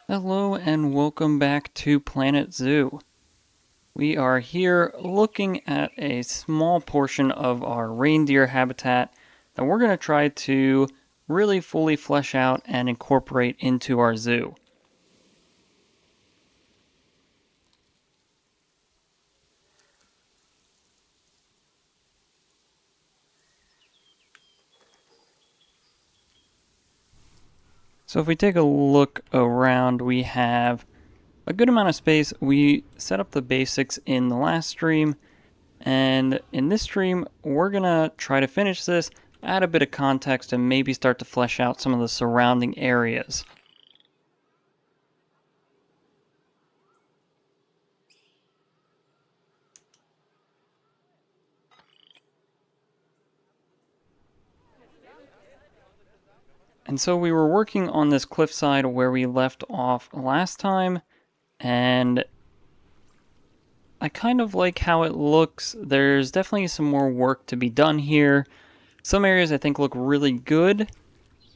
Hello and welcome back to Planet Zoo. We are here looking at a small portion of our reindeer habitat that we're going to try to really fully flesh out and incorporate into our zoo. So if we take a look around, we have a good amount of space. We set up the basics in the last stream, and in this stream, we're going to try to finish this, add a bit of context, and maybe start to flesh out some of the surrounding areas. And so we were working on this cliffside where we left off last time, and I kind of like how it looks. There's definitely some more work to be done here. Some areas I think look really good,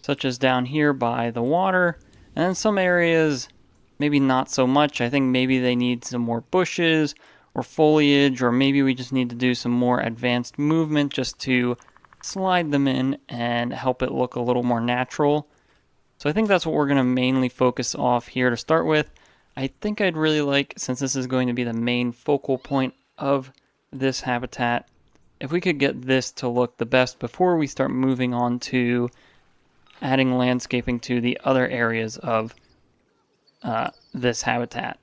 such as down here by the water, and then some areas maybe not so much. I think maybe they need some more bushes or foliage, or maybe we just need to do some more advanced movement just to slide them in and help it look a little more natural. So I think that's what we're going to mainly focus off here to start with. I think I'd really like, since this is going to be the main focal point of this habitat, if we could get this to look the best before we start moving on to adding landscaping to the other areas of this habitat.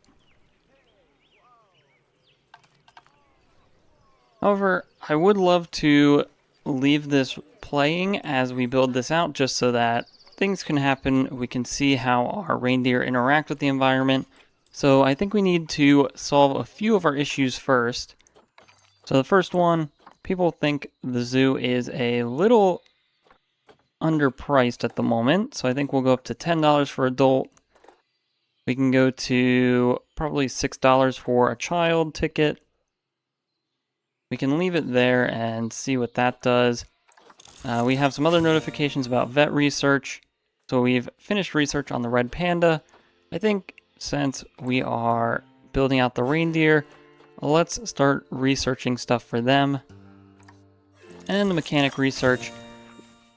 However, I would love to leave this playing as we build this out, just so that things can happen. We can see how our reindeer interact with the environment. So I think we need to solve a few of our issues first. So the first one, people think the zoo is a little underpriced at the moment. So I think we'll go up to $10 for adult. We can go to probably $6 for a child ticket. We can leave it there and see what that does. We have some other notifications about vet research. So we've finished research on the red panda. I think since we are building out the reindeer, let's start researching stuff for them. And the mechanic research.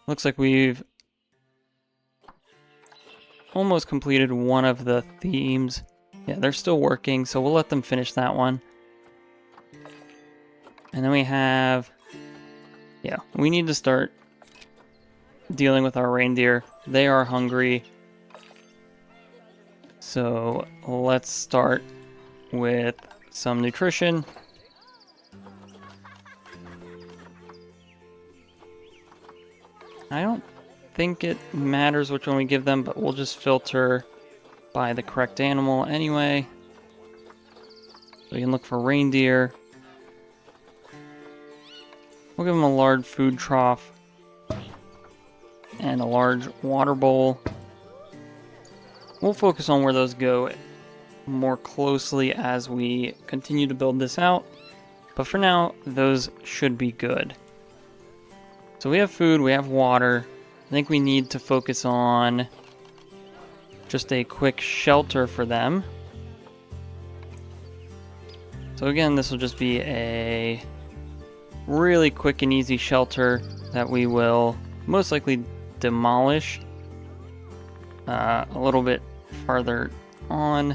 Looks like we've almost completed one of the themes. Yeah, they're still working, so we'll let them finish that one. And then we have, we need to start dealing with our reindeer. They are hungry. So let's start with some nutrition. I don't think it matters which one we give them, but we'll just filter by the correct animal anyway. So we can look for reindeer. We'll give them a large food trough and a large water bowl. We'll focus on where those go more closely as we continue to build this out. But for now, those should be good. So we have food, we have water. I think we need to focus on just a quick shelter for them. So again, this will just be a really quick and easy shelter that we will most likely demolish a little bit farther on.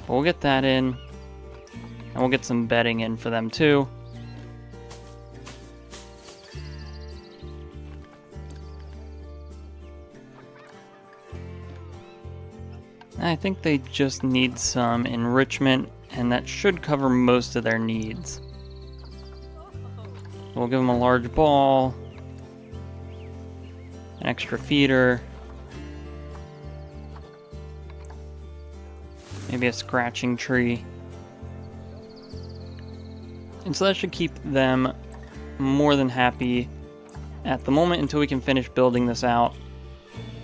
But we'll get that in, and we'll get some bedding in for them too. I think they just need some enrichment, and that should cover most of their needs. We'll give them a large ball, an extra feeder, maybe a scratching tree. And so that should keep them more than happy at the moment until we can finish building this out.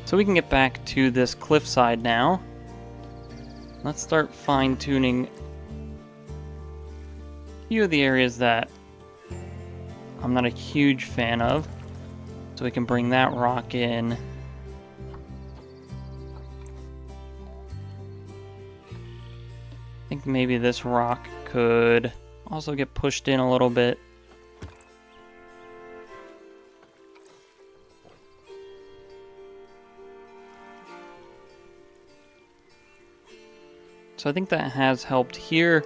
So we can get back to this cliffside now. Let's start fine-tuning a few of the areas that I'm not a huge fan of. So we can bring that rock in. I think maybe this rock could also get pushed in a little bit. So I think that has helped here.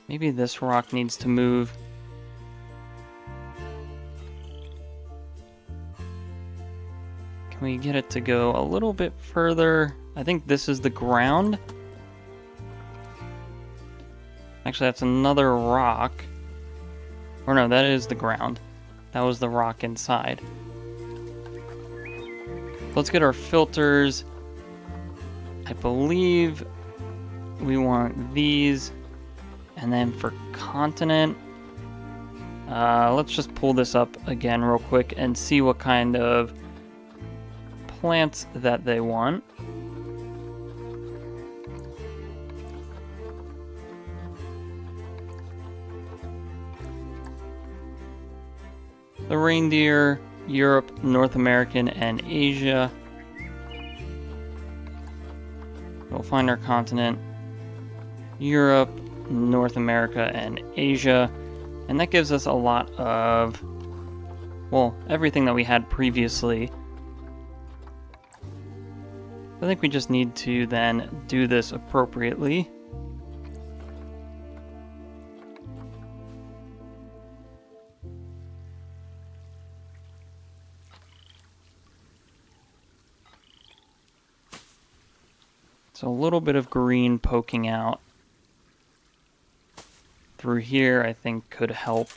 Maybe this rock needs to move. Can we get it to go a little bit further? I think this is the ground. Actually, that's another rock. Or no, that is the ground. That was the rock inside. Let's get our filters. I believe we want these. And then for continent, let's just pull this up again real quick and see what kind of plants that they want. The reindeer, Europe, North American, and Asia. We'll find our continent, Europe, North America, and Asia. And that gives us a lot of, well, everything that we had previously. I think we just need to then do this appropriately. So a little bit of green poking out through here, I think, could help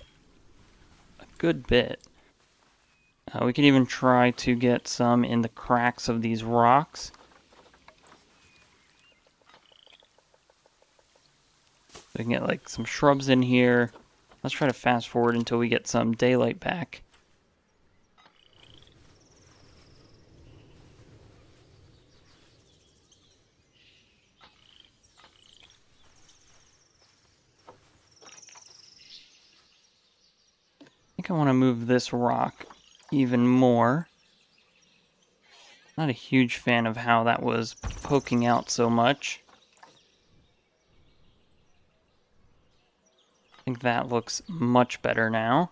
a good bit. We can even try to get some in the cracks of these rocks. We can get like some shrubs in here. Let's try to fast forward until we get some daylight back. I think I want to move this rock even more. Not a huge fan of how that was poking out so much. I think that looks much better now.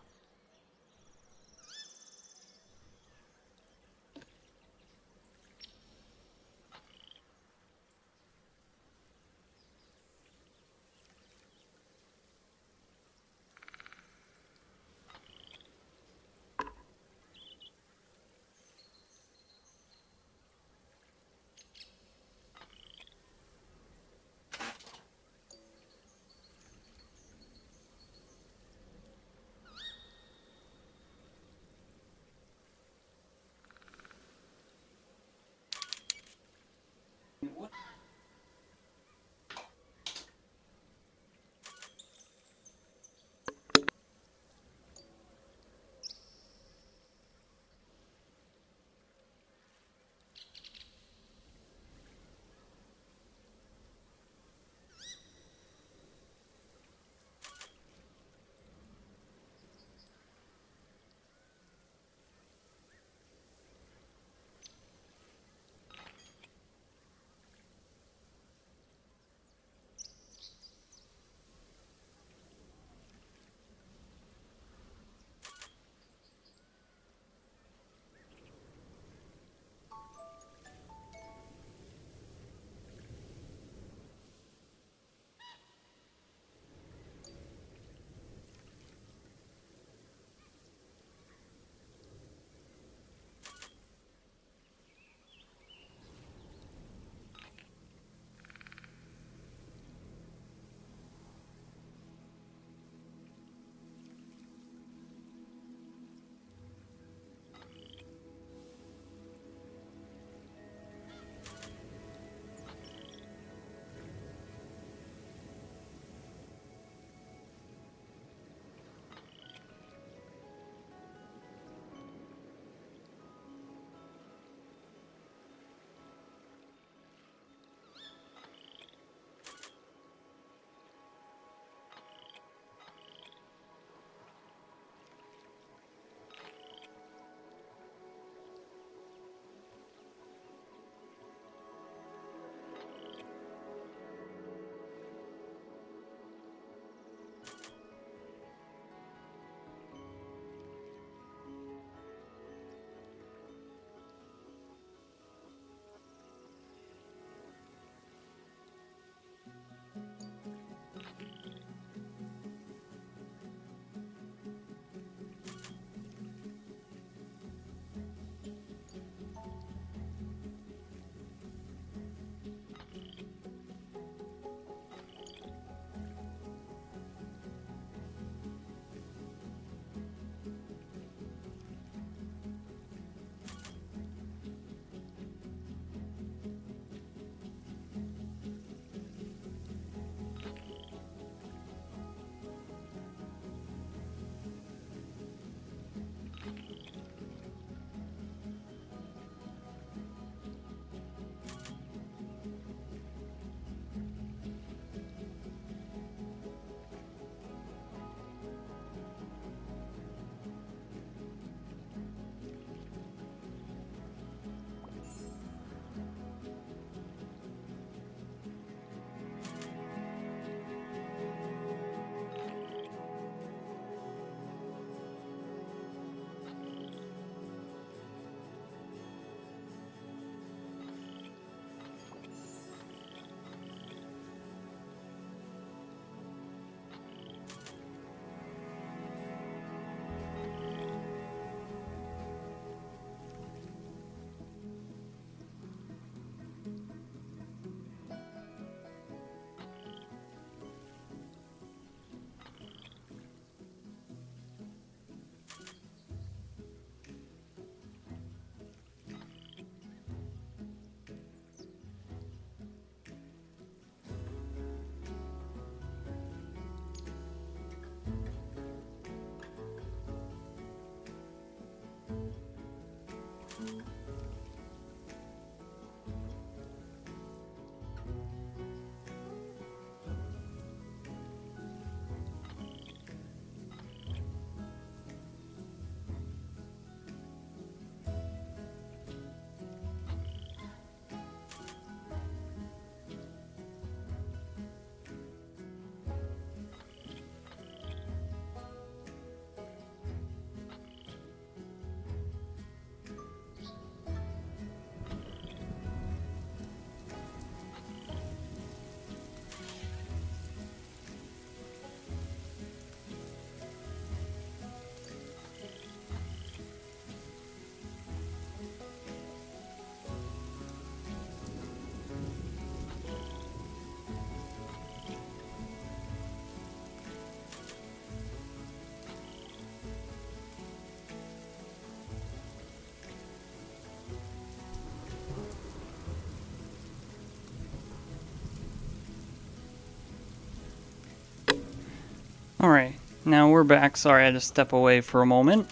Alright, now we're back. Sorry, I had to step away for a moment.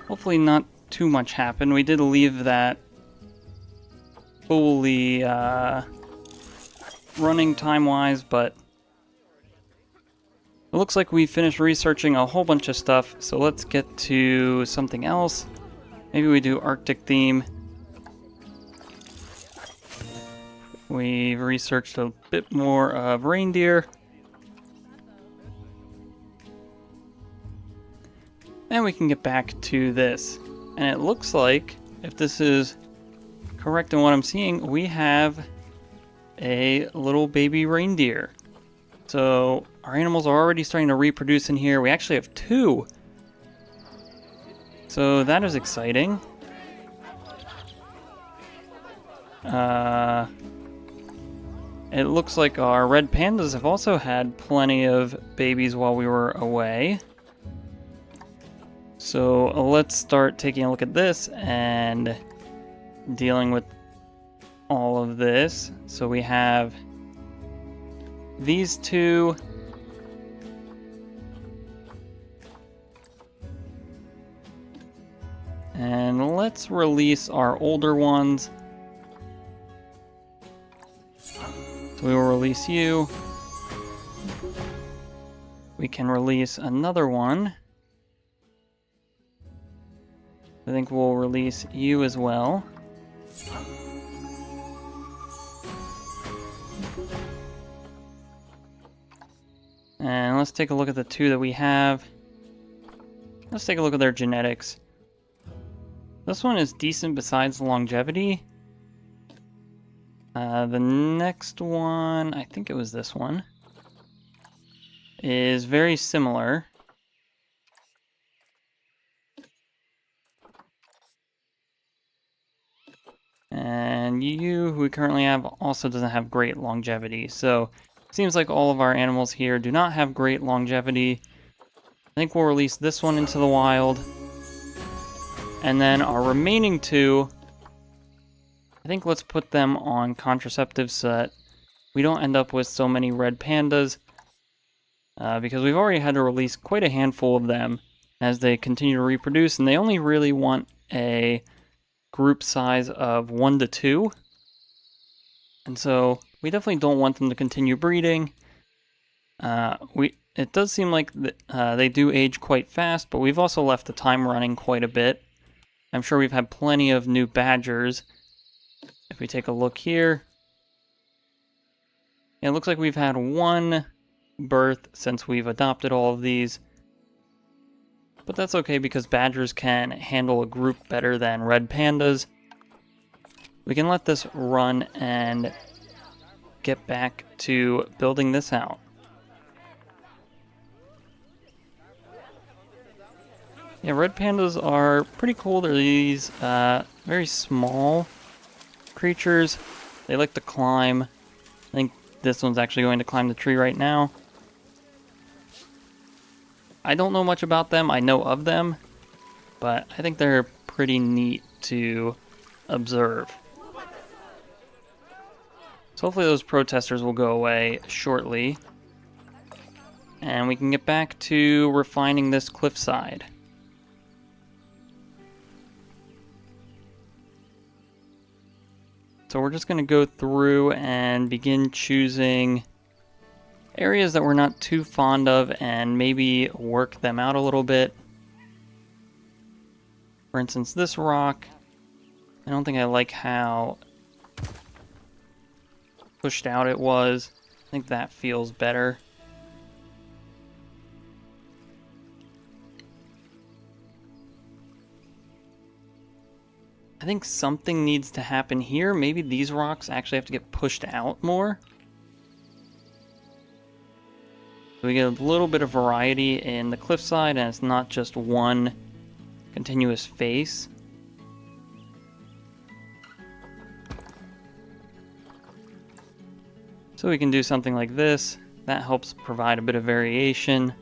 Hopefully not too much happened. We did leave that fully running time-wise, but it looks like we finished researching a whole bunch of stuff, so let's get to something else. Maybe we do Arctic theme. We've researched a bit more of reindeer. And we can get back to this. And it looks like, if this is correct in what I'm seeing, we have a little baby reindeer. So our animals are already starting to reproduce in here. We actually have 2. So that is exciting. It looks like our red pandas have also had plenty of babies while we were away. So let's start taking a look at this and dealing with all of this. So we have these 2. And let's release our older ones. So we will release you. We can release another one. I think we'll release you as well. And let's take a look at the 2 that we have. Let's take a look at their genetics. This one is decent besides longevity. The next one, I think it was this one, is very similar. And you, who we currently have, also doesn't have great longevity. So it seems like all of our animals here do not have great longevity. I think we'll release this one into the wild. And then our remaining 2, I think let's put them on contraceptives so that we don't end up with so many red pandas. Because we've already had to release quite a handful of them as they continue to reproduce. And they only really want a group size of 1 to 2. And so we definitely don't want them to continue breeding. It does seem like they do age quite fast, but we've also left the time running quite a bit. I'm sure we've had plenty of new badgers. If we take a look here, it looks like we've had 1 birth since we've adopted all of these. But that's okay because badgers can handle a group better than red pandas. We can let this run and get back to building this out. Yeah, red pandas are pretty cool. They're these very small creatures. They like to climb. I think this one's actually going to climb the tree right now. I don't know much about them. I know of them, but I think they're pretty neat to observe. So hopefully those protesters will go away shortly, and we can get back to refining this cliffside. So we're just going to go through and begin choosing areas that we're not too fond of and maybe work them out a little bit. For instance, this rock, I don't think I like how pushed out it was. I think that feels better. I think something needs to happen here. Maybe these rocks actually have to get pushed out more. So we get a little bit of variety in the cliffside, and it's not just one continuous face. So we can do something like this. That helps provide a bit of variation.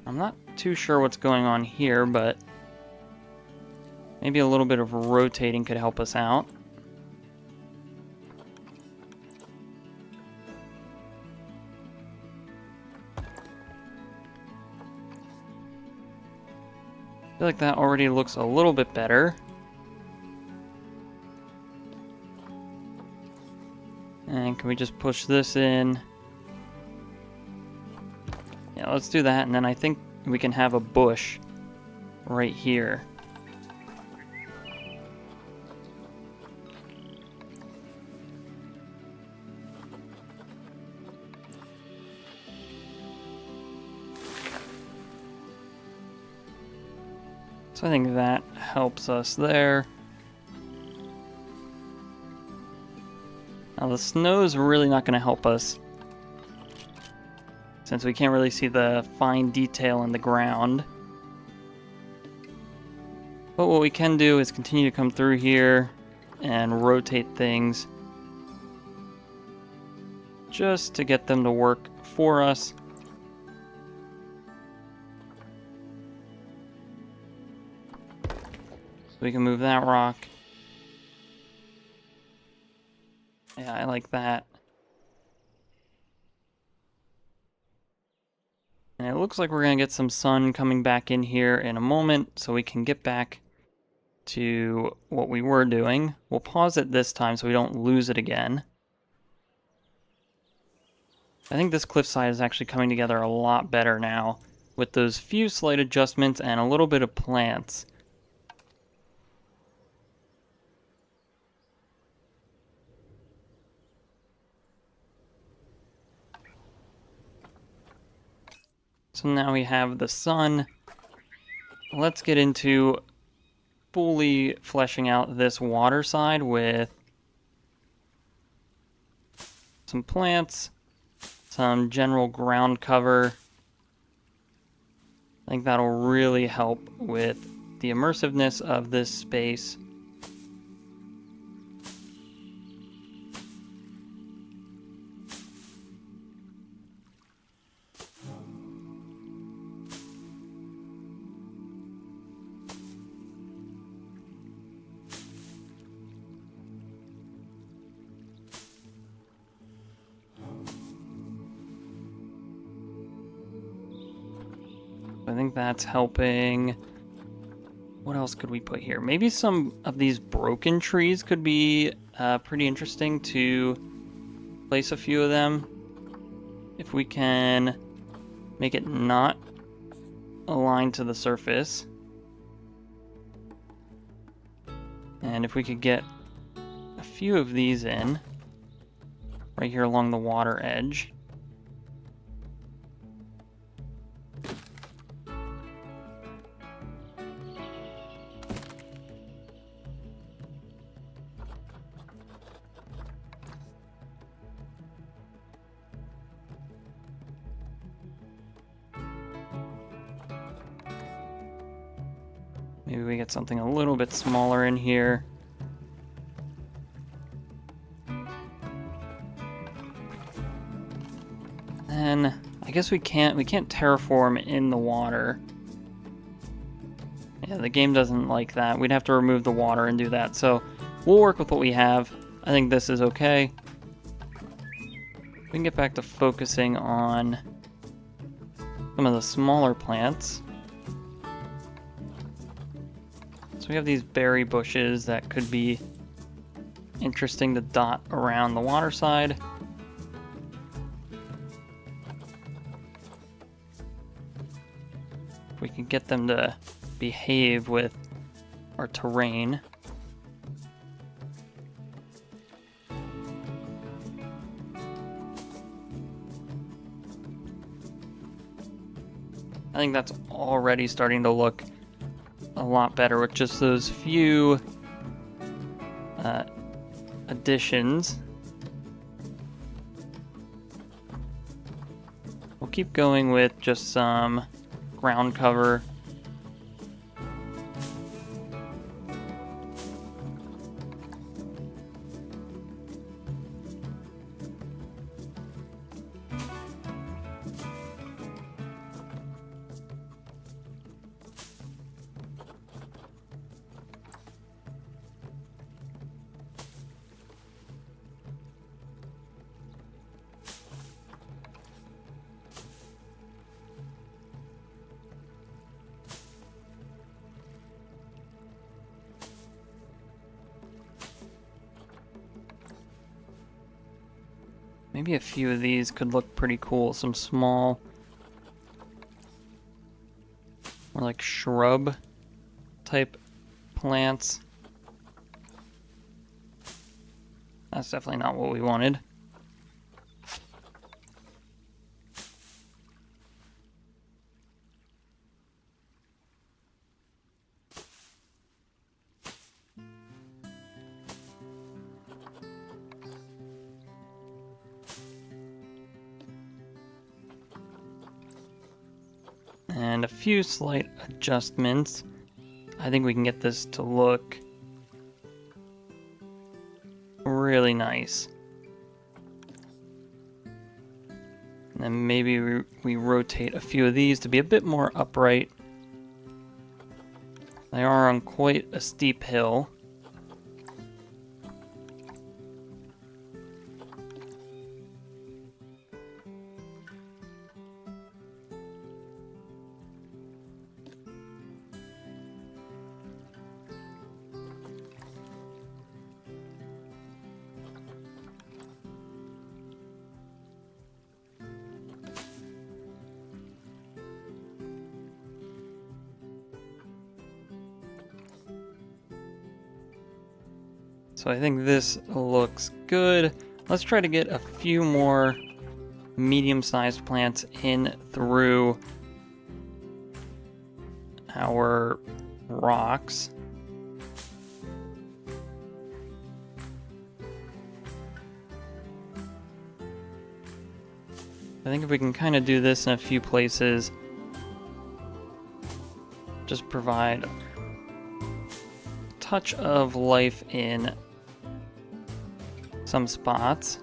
I'm not too sure what's going on here, but maybe a little bit of rotating could help us out. feel like that already looks a little bit better. And can we just push this in? Yeah, let's do that, and then I think we can have a bush right here. So I think that helps us there. Now the snow's really not going to help us, since we can't really see the fine detail in the ground. But what we can do is continue to come through here and rotate things just to get them to work for us. So we can move that rock. Yeah, I like that. And it looks like we're going to get some sun coming back in here in a moment, so we can get back to what we were doing. We'll pause it this time so we don't lose it again. I think this cliffside is actually coming together a lot better now, with those few slight adjustments and a little bit of plants. So now we have the sun. Let's get into fully fleshing out this water side with some plants, some general ground cover. I think that'll really help with the immersiveness of this space. I think that's helping. What else could we put here? Maybe some of these broken trees could be pretty interesting to place a few of them. If we can make it not aligned to the surface. And if we could get a few of these in right here along the water edge. Maybe we get something a little bit smaller in here. And I guess we can't terraform in the water. Yeah, the game doesn't like that. We'd have to remove the water and do that. So we'll work with what we have. I think this is okay. We can get back to focusing on some of the smaller plants. So we have these berry bushes that could be interesting to dot around the water side. If we can get them to behave with our terrain. I think that's already starting to look a lot better with just those few additions. We'll keep going with just some ground cover. Maybe a few of these could look pretty cool. Some small, more like shrub type plants. That's definitely not what we wanted. And a few slight adjustments. I think we can get this to look really nice. And then maybe we rotate a few of these to be a bit more upright. They are on quite a steep hill. So I think this looks good. Let's try to get a few more medium-sized plants in through our rocks. I think if we can kind of do this in a few places, just provide a touch of life in some spots.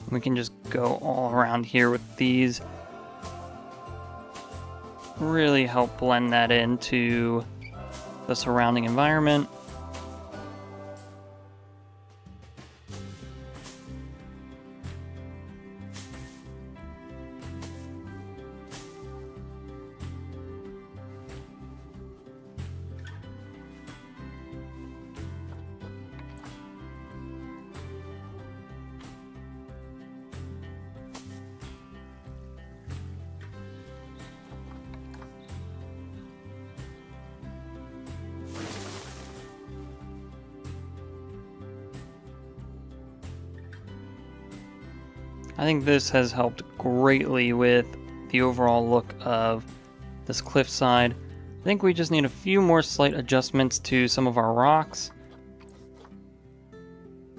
We can just go all around here with these. Really help blend that into the surrounding environment. I think this has helped greatly with the overall look of this cliffside. I think we just need a few more slight adjustments to some of our rocks.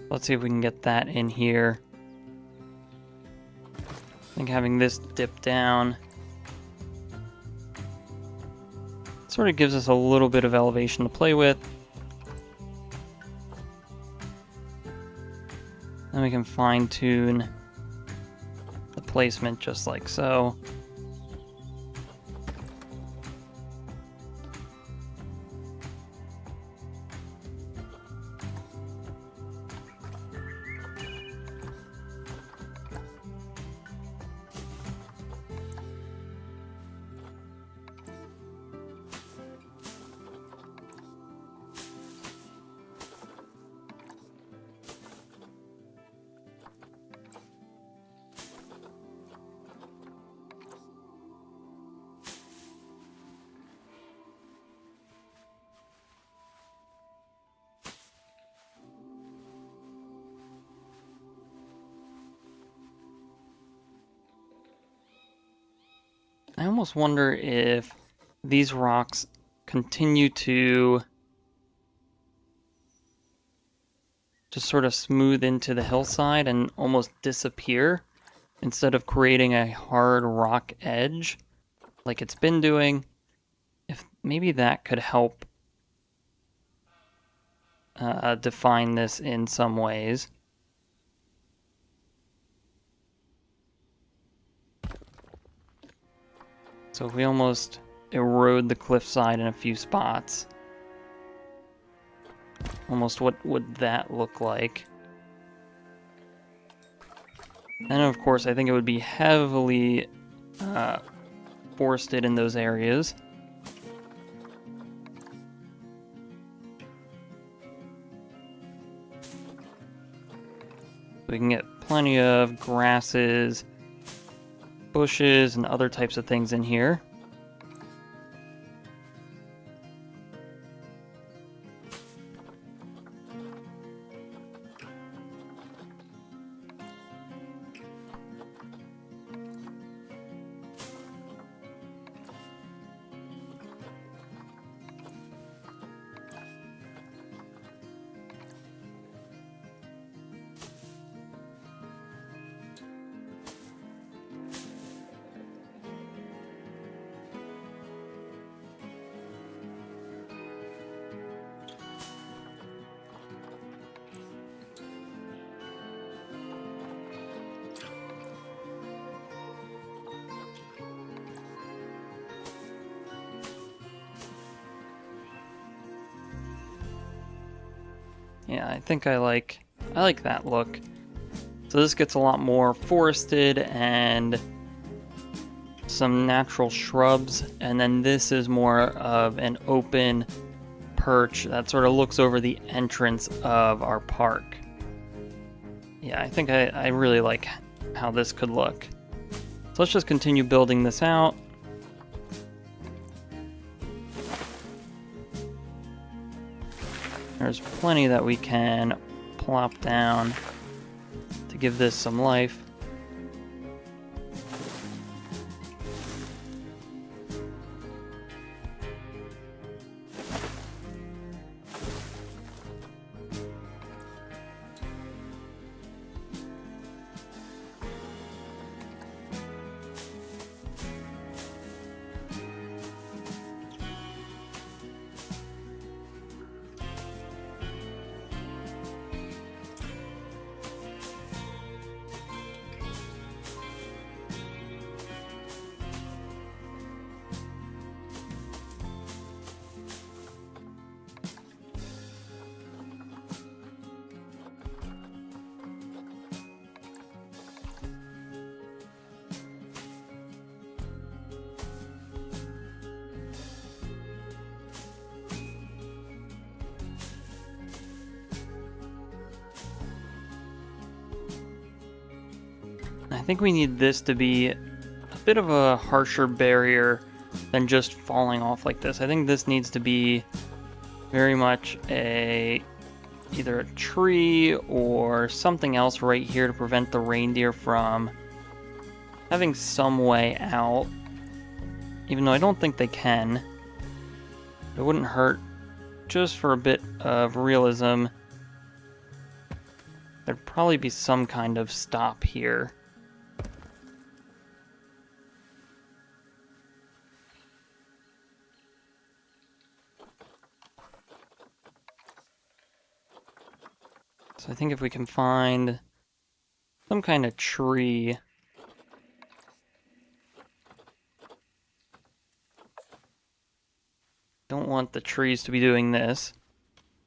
Let's see if we can get that in here. I think having this dip down sort of gives us a little bit of elevation to play with. Then we can fine tune the placement just like so. I almost wonder if these rocks continue to just sort of smooth into the hillside and almost disappear instead of creating a hard rock edge like it's been doing. If maybe that could help define this in some ways. So if we almost erode the cliffside in a few spots, almost what would that look like? And of course, I think it would be heavily forested in those areas. We can get plenty of grasses, bushes, and other types of things in here. Yeah, I think I like that look. So this gets a lot more forested and some natural shrubs, and then this is more of an open perch that sort of looks over the entrance of our park. Yeah, I think I really like how this could look. So let's just continue building this out. There's plenty that we can plop down to give this some life. I think we need this to be a bit of a harsher barrier than just falling off like this. I think this needs to be very much either a tree or something else right here to prevent the reindeer from having some way out. Even though I don't think they can. It wouldn't hurt just for a bit of realism. There'd probably be some kind of stop here. So I think if we can find some kind of tree. Don't want the trees to be doing this.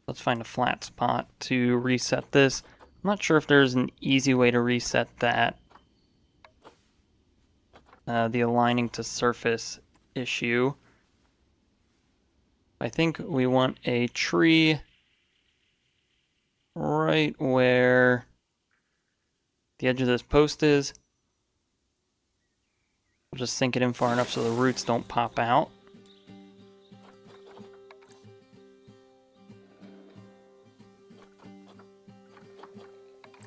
Let's find a flat spot to reset this. I'm not sure if there's an easy way to reset that. The aligning to surface issue. I think we want a tree right where the edge of this post is. We'll just sink it in far enough so the roots don't pop out.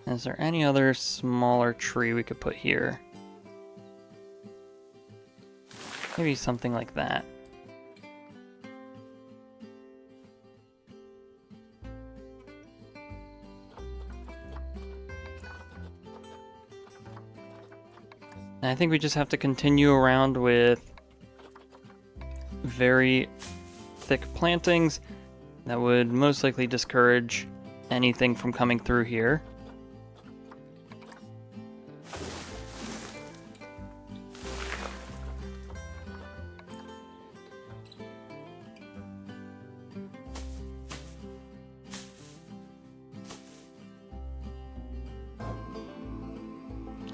Is there any other smaller tree we could put here? Maybe something like that. And I think we just have to continue around with very thick plantings that would most likely discourage anything from coming through here.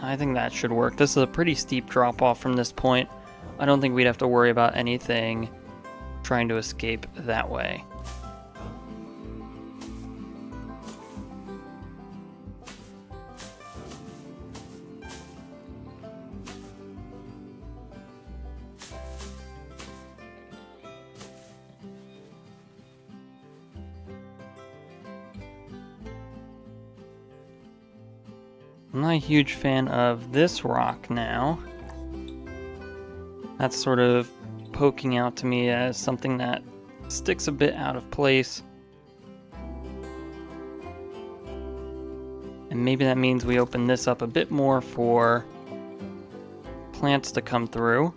I think that should work. This is a pretty steep drop off from this point. I don't think we'd have to worry about anything trying to escape that way. I'm not a huge fan of this rock now. That's sort of poking out to me as something that sticks a bit out of place. And maybe that means we open this up a bit more for plants to come through.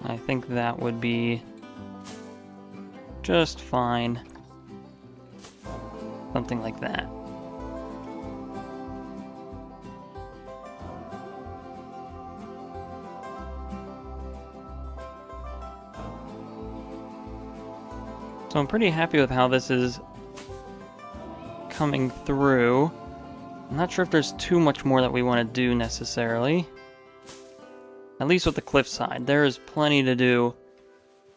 I think that would be just fine. Something like that. So I'm pretty happy with how this is coming through. I'm not sure if there's too much more that we want to do necessarily. At least with the cliffside. There is plenty to do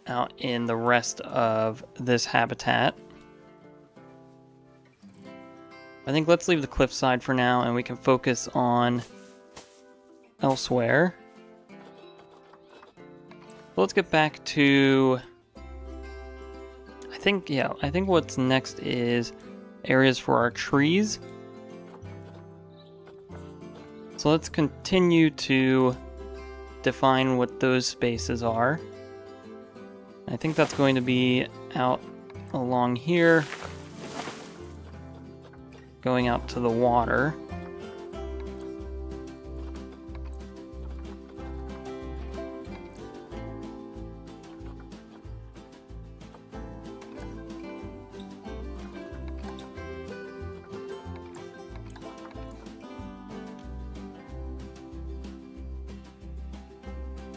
out in the rest of this habitat. I think let's leave the cliffside for now and we can focus on elsewhere. So let's get back to... I think what's next is areas for our trees. So let's continue to define what those spaces are. I think that's going to be out along here, going out to the water.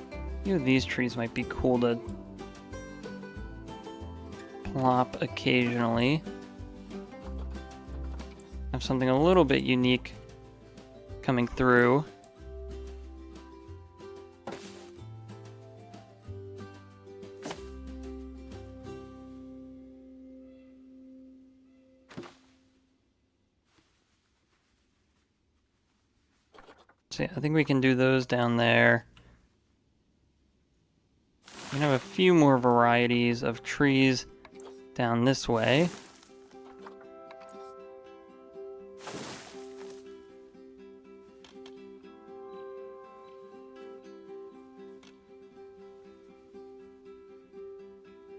A few of these trees might be cool to plop occasionally. Have something a little bit unique coming through. So yeah, I think we can do those down there. We have a few more varieties of trees down this way.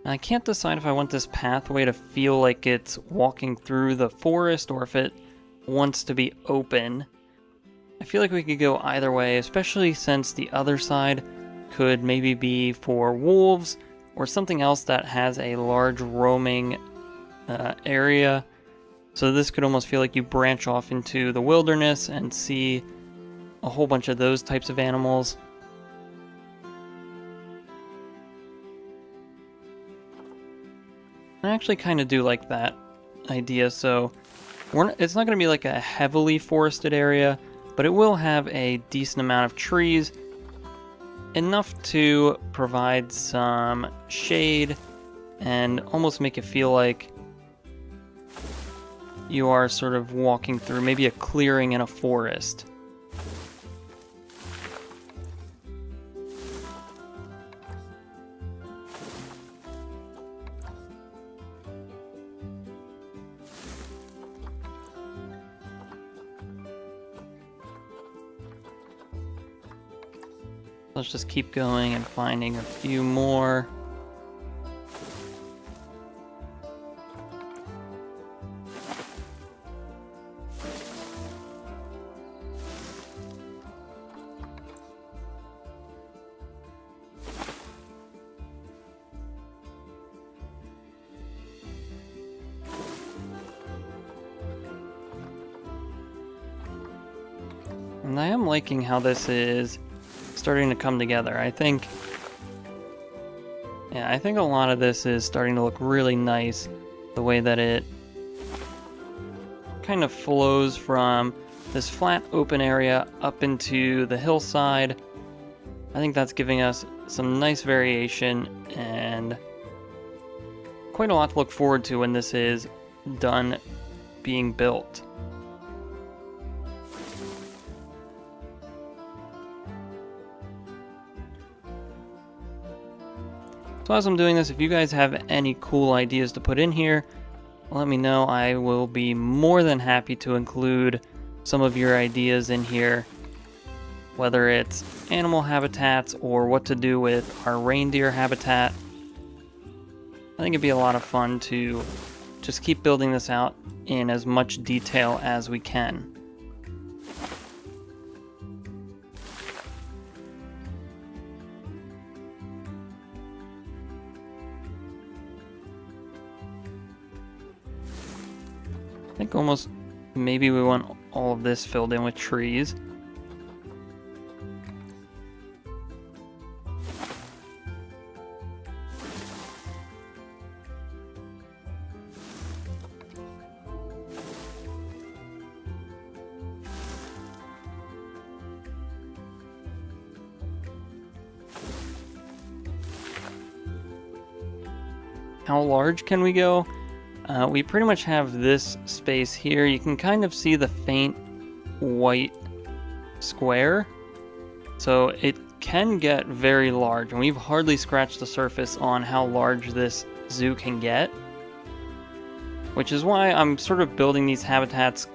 I can't decide if I want this pathway to feel like it's walking through the forest or if it wants to be open. I feel like we could go either way, especially since the other side could maybe be for wolves or something else that has a large roaming area. So this could almost feel like you branch off into the wilderness and see a whole bunch of those types of animals. I actually kind of do like that idea. So it's not going to be like a heavily forested area, but it will have a decent amount of trees, enough to provide some shade and almost make it feel like you are sort of walking through maybe a clearing in a forest. Let's just keep going and finding a few more. And I am liking how this is starting to come together. I think a lot of this is starting to look really nice, the way that it kind of flows from this flat open area up into the hillside. I think that's giving us some nice variation and quite a lot to look forward to when this is done being built. So as I'm doing this, if you guys have any cool ideas to put in here, let me know. I will be more than happy to include some of your ideas in here, whether it's animal habitats or what to do with our reindeer habitat. I think it'd be a lot of fun to just keep building this out in as much detail as we can. I think almost maybe we want all of this filled in with trees. How large can we go? We pretty much have this space here. You can kind of see the faint white square. So it can get very large, and we've hardly scratched the surface on how large this zoo can get. Which is why I'm sort of building these habitats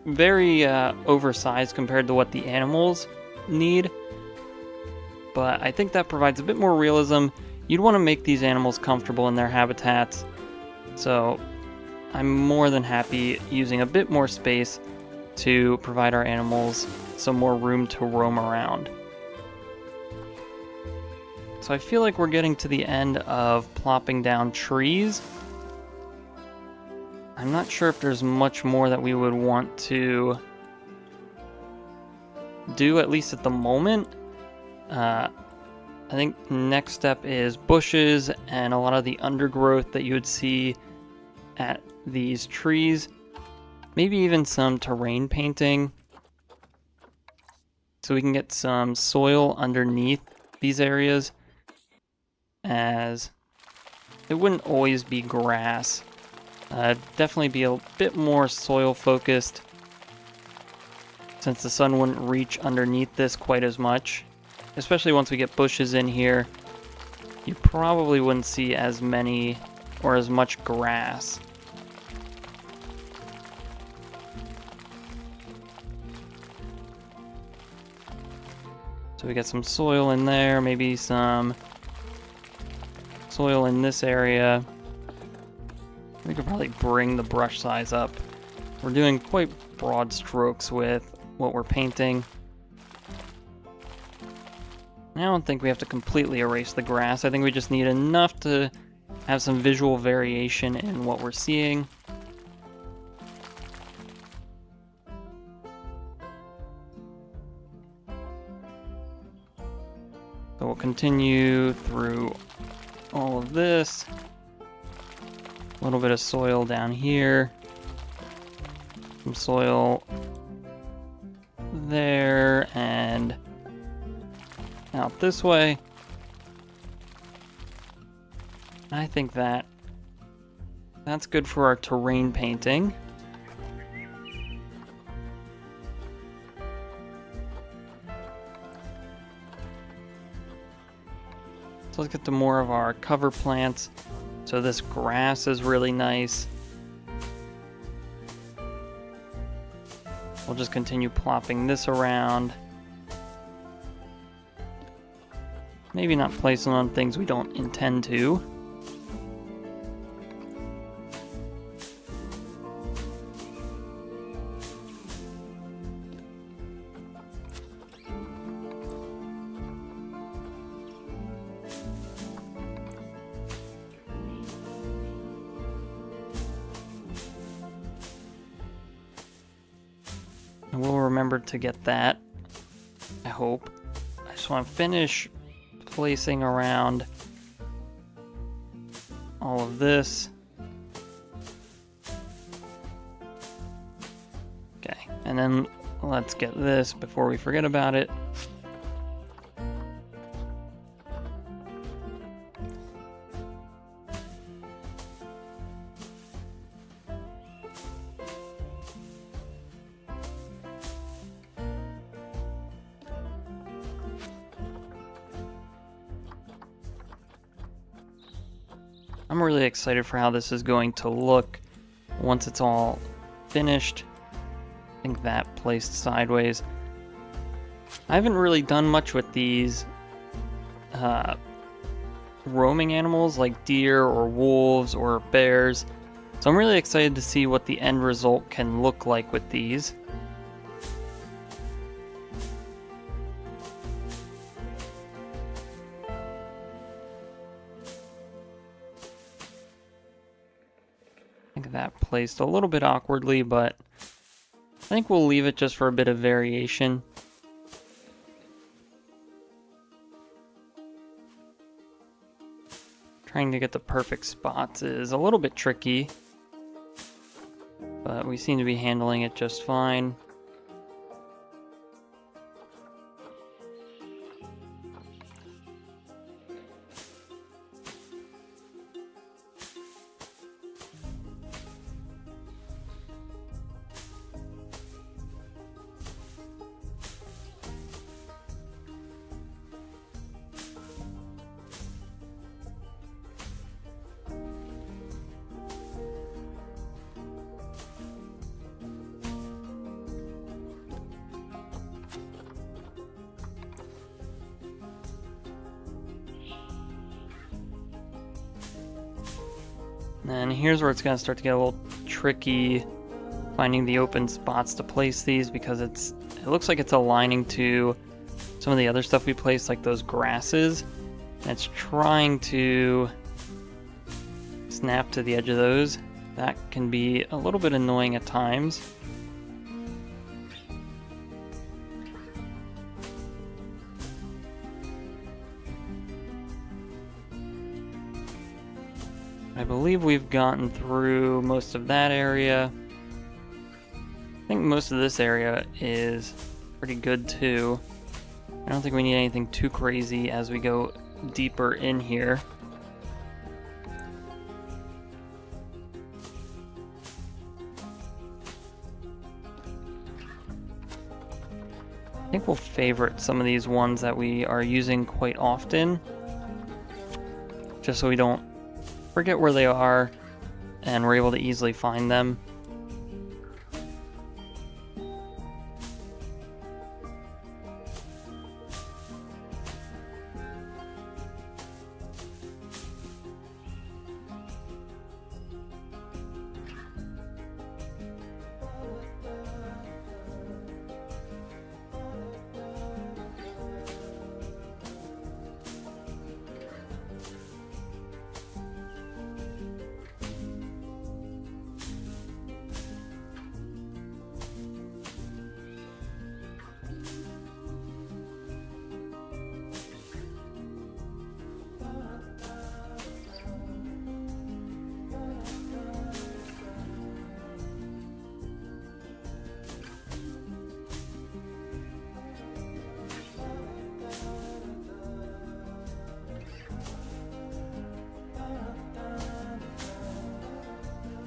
very oversized compared to what the animals need. But I think that provides a bit more realism. You'd want to make these animals comfortable in their habitats. So I'm more than happy using a bit more space to provide our animals some more room to roam around. So I feel like we're getting to the end of plopping down trees. I'm not sure if there's much more that we would want to do, at least at the moment. I think next step is bushes and a lot of the undergrowth that you would see at these trees. Maybe even some terrain painting, so we can get some soil underneath these areas, as it wouldn't always be grass. Definitely be a bit more soil focused, since the sun wouldn't reach underneath this quite as much. Especially once we get bushes in here, you probably wouldn't see as many or as much grass. So we got some soil in there, maybe some soil in this area. We could probably bring the brush size up. We're doing quite broad strokes with what we're painting. I don't think we have to completely erase the grass. I think we just need enough to have some visual variation in what we're seeing. So we'll continue through all of this. A little bit of soil down here. Some soil there and out this way. I think that's good for our terrain painting. So let's get to more of our cover plants. So this grass is really nice. We'll just continue plopping this around. Maybe not placing on things we don't intend to. And we'll remember to get that, I hope. I just want to finish placing around all of this. Okay, and then let's get this before we forget about it. I'm really excited for how this is going to look once it's all finished. I think that placed sideways. I haven't really done much with these roaming animals like deer or wolves or bears, so I'm really excited to see what the end result can look like with these. I think that placed a little bit awkwardly, but I think we'll leave it just for a bit of variation. Trying to get the perfect spots is a little bit tricky, but we seem to be handling it just fine. And here's where it's going to start to get a little tricky, finding the open spots to place these, because it looks like it's aligning to some of the other stuff we placed, like those grasses, and it's trying to snap to the edge of those. That can be a little bit annoying at times. I believe we've gotten through most of that area. I think most of this area is pretty good too. I don't think we need anything too crazy as we go deeper in here. I think we'll favorite some of these ones that we are using quite often, just so we don't forget where they are and we're able to easily find them.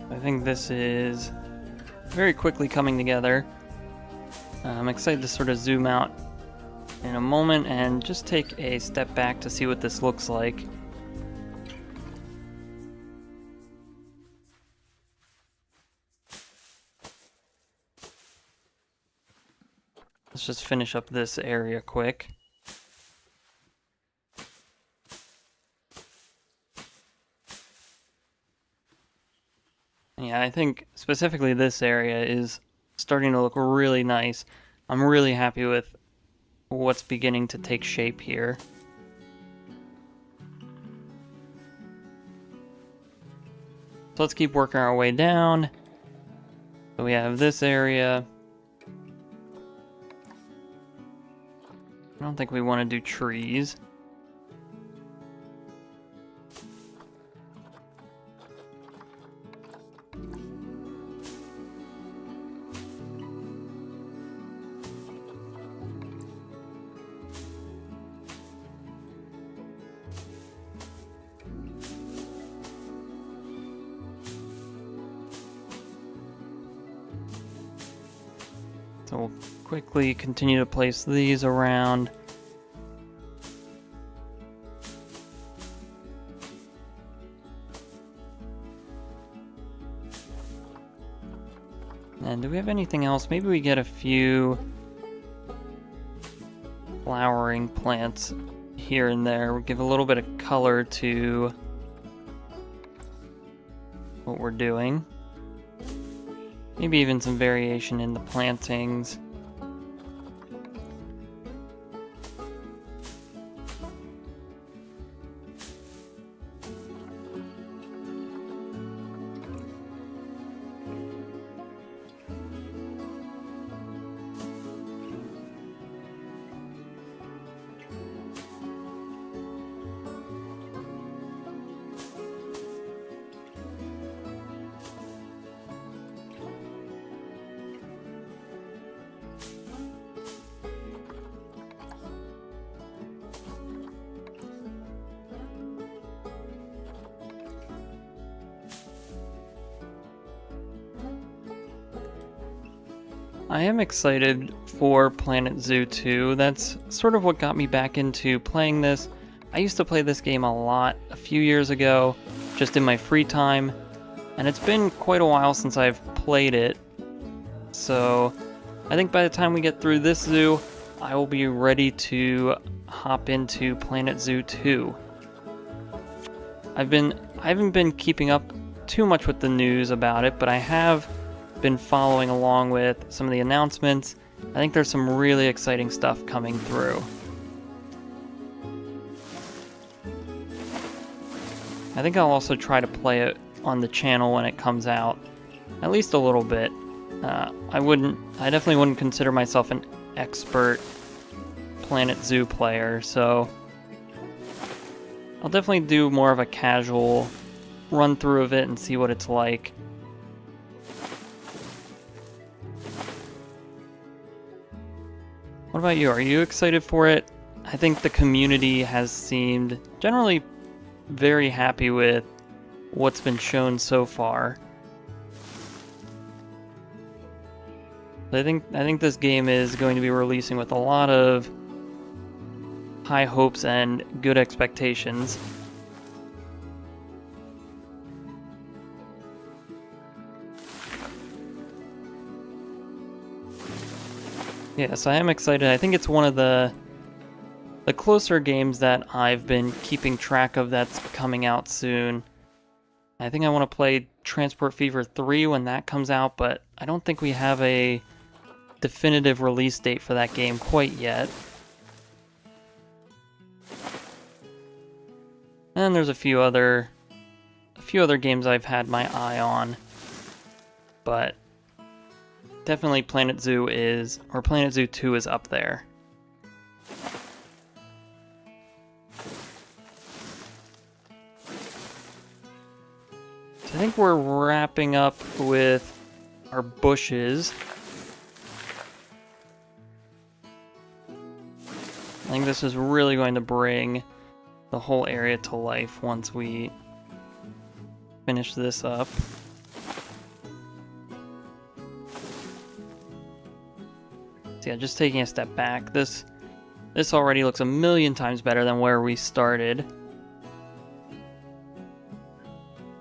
I think this is very quickly coming together. I'm excited to sort of zoom out in a moment and just take a step back to see what this looks like. Let's just finish up this area quick. Yeah, I think specifically this area is starting to look really nice. I'm really happy with what's beginning to take shape here. So let's keep working our way down. So we have this area. I don't think we want to do trees. So we'll quickly continue to place these around. And do we have anything else? Maybe we get a few flowering plants here and there. We'll give a little bit of color to what we're doing. Maybe even some variation in the plantings. I am excited for Planet Zoo 2. That's sort of what got me back into playing this. I used to play this game a lot a few years ago, just in my free time, and it's been quite a while since I've played it. So I think by the time we get through this zoo, I will be ready to hop into Planet Zoo 2. I haven't been keeping up too much with the news about it, but I have been following along with some of the announcements. I think there's some really exciting stuff coming through. I think I'll also try to play it on the channel when it comes out, at least a little bit. I definitely wouldn't consider myself an expert Planet Zoo player, so I'll definitely do more of a casual run through of it and see what it's like. What about you? Are you excited for it? I think the community has seemed generally very happy with what's been shown so far. I think this game is going to be releasing with a lot of high hopes and good expectations. Yes, I am excited. I think it's one of the closer games that I've been keeping track of that's coming out soon. I think I want to play Transport Fever 3 when that comes out, but I don't think we have a definitive release date for that game quite yet. And there's a few other games I've had my eye on, but definitely Planet Zoo 2 is up there. So I think we're wrapping up with our bushes. I think this is really going to bring the whole area to life once we finish this up. So yeah, just taking a step back, this already looks a million times better than where we started.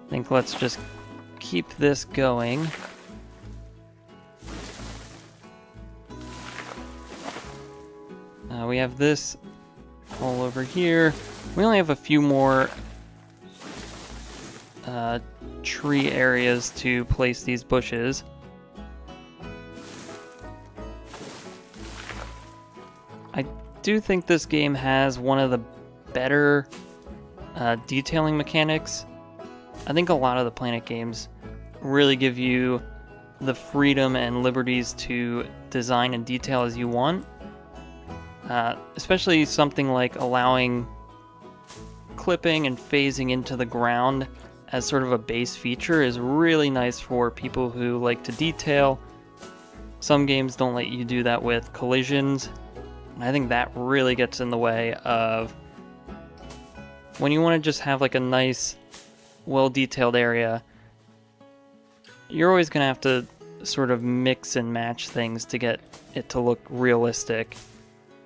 I think let's just keep this going. We have this all over here. We only have a few more tree areas to place these bushes. I do think this game has one of the better detailing mechanics. I think a lot of the Planet games really give you the freedom and liberties to design and detail as you want. Especially something like allowing clipping and phasing into the ground as sort of a base feature is really nice for people who like to detail. Some games don't let you do that with collisions. And I think that really gets in the way of when you want to just have like a nice, well-detailed area. You're always going to have to sort of mix and match things to get it to look realistic.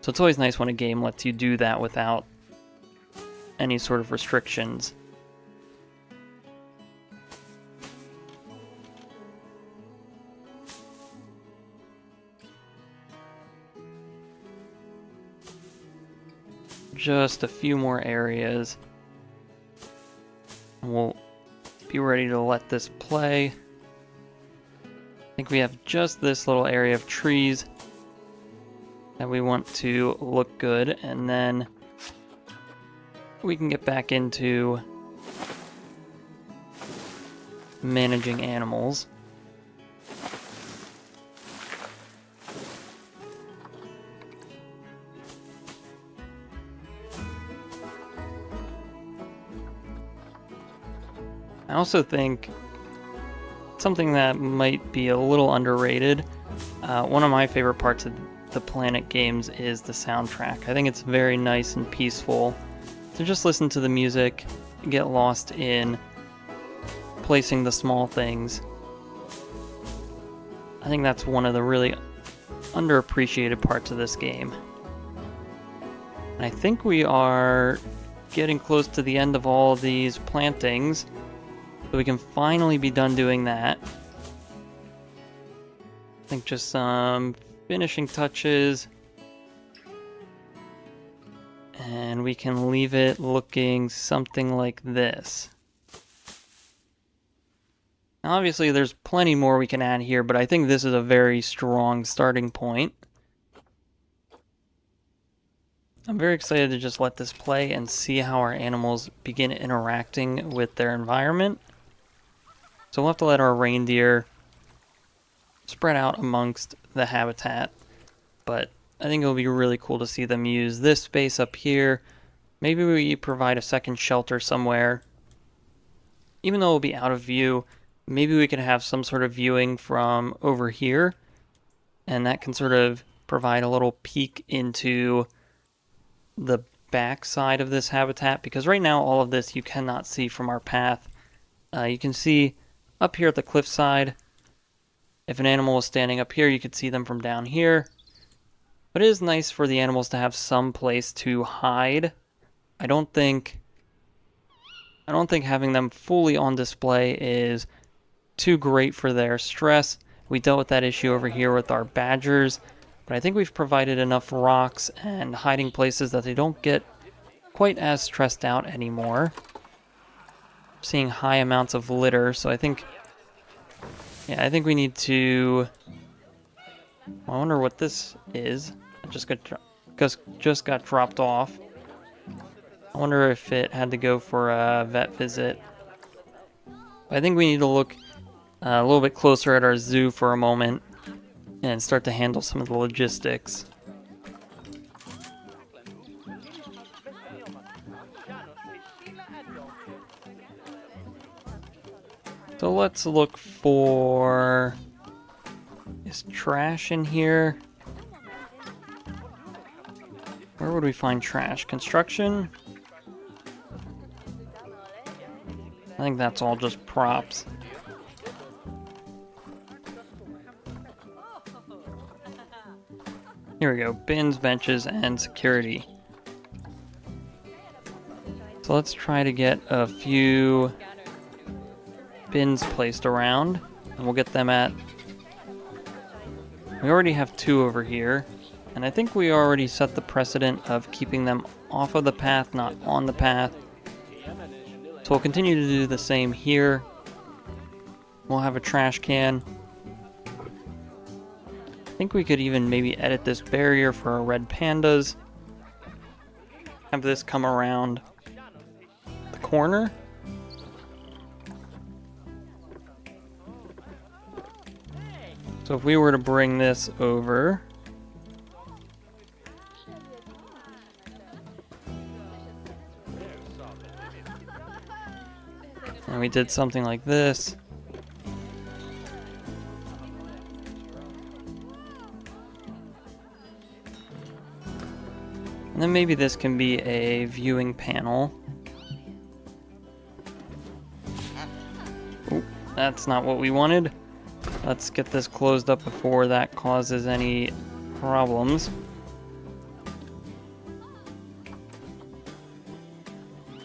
So it's always nice when a game lets you do that without any sort of restrictions. Just a few more areas. We'll be ready to let this play. I think we have just this little area of trees that we want to look good, and then we can get back into managing animals. I also think something that might be a little underrated, one of my favorite parts of the Planet games is the soundtrack. I think it's very nice and peaceful to just listen to the music and get lost in placing the small things. I think that's one of the really underappreciated parts of this game. And I think we are getting close to the end of all these plantings, so we can finally be done doing that. I think just some finishing touches, and we can leave it looking something like this. Now, obviously there's plenty more we can add here, but I think this is a very strong starting point. I'm very excited to just let this play and see how our animals begin interacting with their environment. So we'll have to let our reindeer spread out amongst the habitat, but I think it'll be really cool to see them use this space up here. Maybe we provide a second shelter somewhere. Even though it'll be out of view, maybe we can have some sort of viewing from over here, and that can sort of provide a little peek into the back side of this habitat, because right now all of this you cannot see from our path. You can see up here at the cliffside. If an animal was standing up here, you could see them from down here. But it is nice for the animals to have some place to hide. I don't think having them fully on display is too great for their stress. We dealt with that issue over here with our badgers, but I think we've provided enough rocks and hiding places that they don't get quite as stressed out anymore. I'm seeing high amounts of litter, so I think we need to... I wonder what this is. It just got dropped off. I wonder if it had to go for a vet visit. I think we need to look a little bit closer at our zoo for a moment and start to handle some of the logistics. So let's look for... Is trash in here? Where would we find trash? Construction? I think that's all just props. Here we go. Bins, benches, and security. So let's try to get a few bins placed around, and we'll get them at... We already have 2 over here, and I think we already set the precedent of keeping them off of the path, not on the path. So we'll continue to do the same here. We'll have a trash can. I think we could even maybe edit this barrier for our red pandas. Have this come around the corner. So if we were to bring this over, and we did something like this, and then maybe this can be a viewing panel. Ooh, that's not what we wanted. Let's get this closed up before that causes any problems.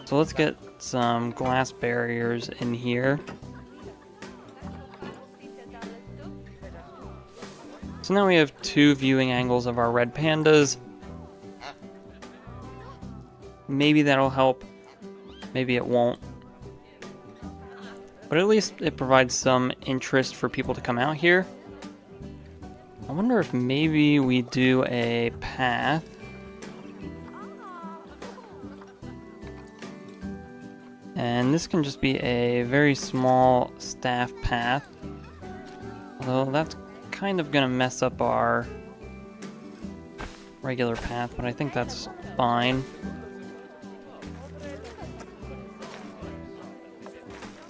So let's get some glass barriers in here. So now we have 2 viewing angles of our red pandas. Maybe that'll help. Maybe it won't. But at least it provides some interest for people to come out here. I wonder if maybe we do a path. And this can just be a very small staff path. Although that's kind of going to mess up our regular path, but I think that's fine.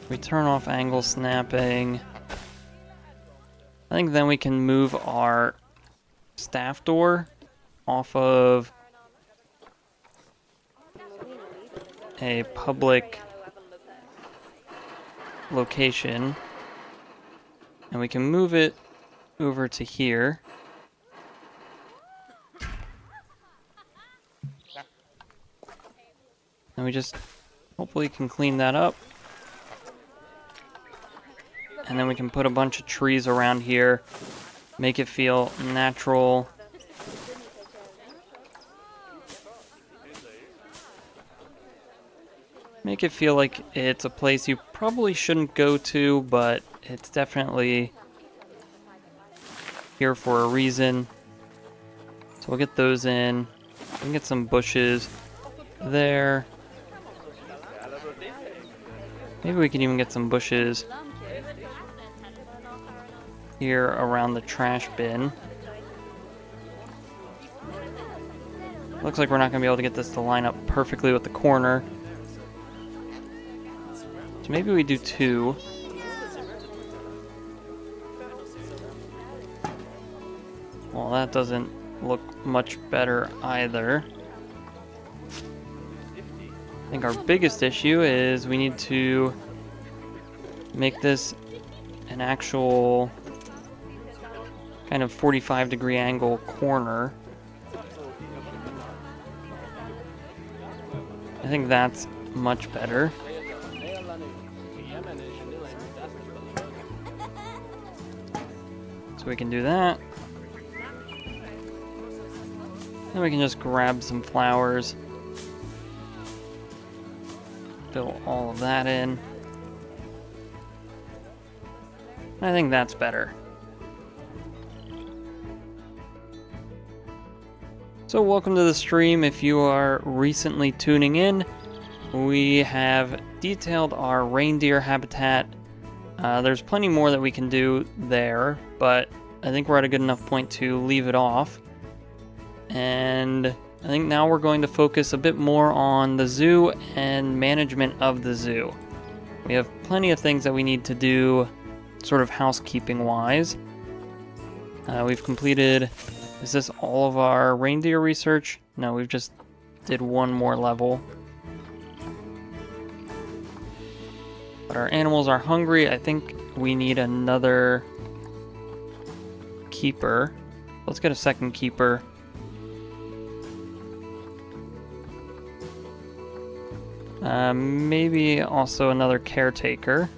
We turn off angle snapping. I think then we can move our staff door off of a public location, and we can move it over to here. And we just hopefully can clean that up. And then we can put a bunch of trees around here, make it feel natural. Make it feel like it's a place you probably shouldn't go to, but it's definitely here for a reason. So we'll get those in. We can get some bushes there. Maybe we can even get some bushes here around the trash bin. Looks like we're not going to be able to get this to line up perfectly with the corner. So maybe we do 2. Well, that doesn't look much better either. I think our biggest issue is we need to make this an actual kind of 45-degree angle corner. I think that's much better. So we can do that. Then we can just grab some flowers. Fill all of that in. I think that's better. So welcome to the stream. If you are recently tuning in, we have detailed our reindeer habitat. There's plenty more that we can do there, but I think we're at a good enough point to leave it off. And I think now we're going to focus a bit more on the zoo and management of the zoo. We have plenty of things that we need to do sort of housekeeping wise. We've completed, is this all of our reindeer research? No, we've just did one more level. But our animals are hungry. I think we need another keeper. Let's get a second keeper. Maybe also another caretaker.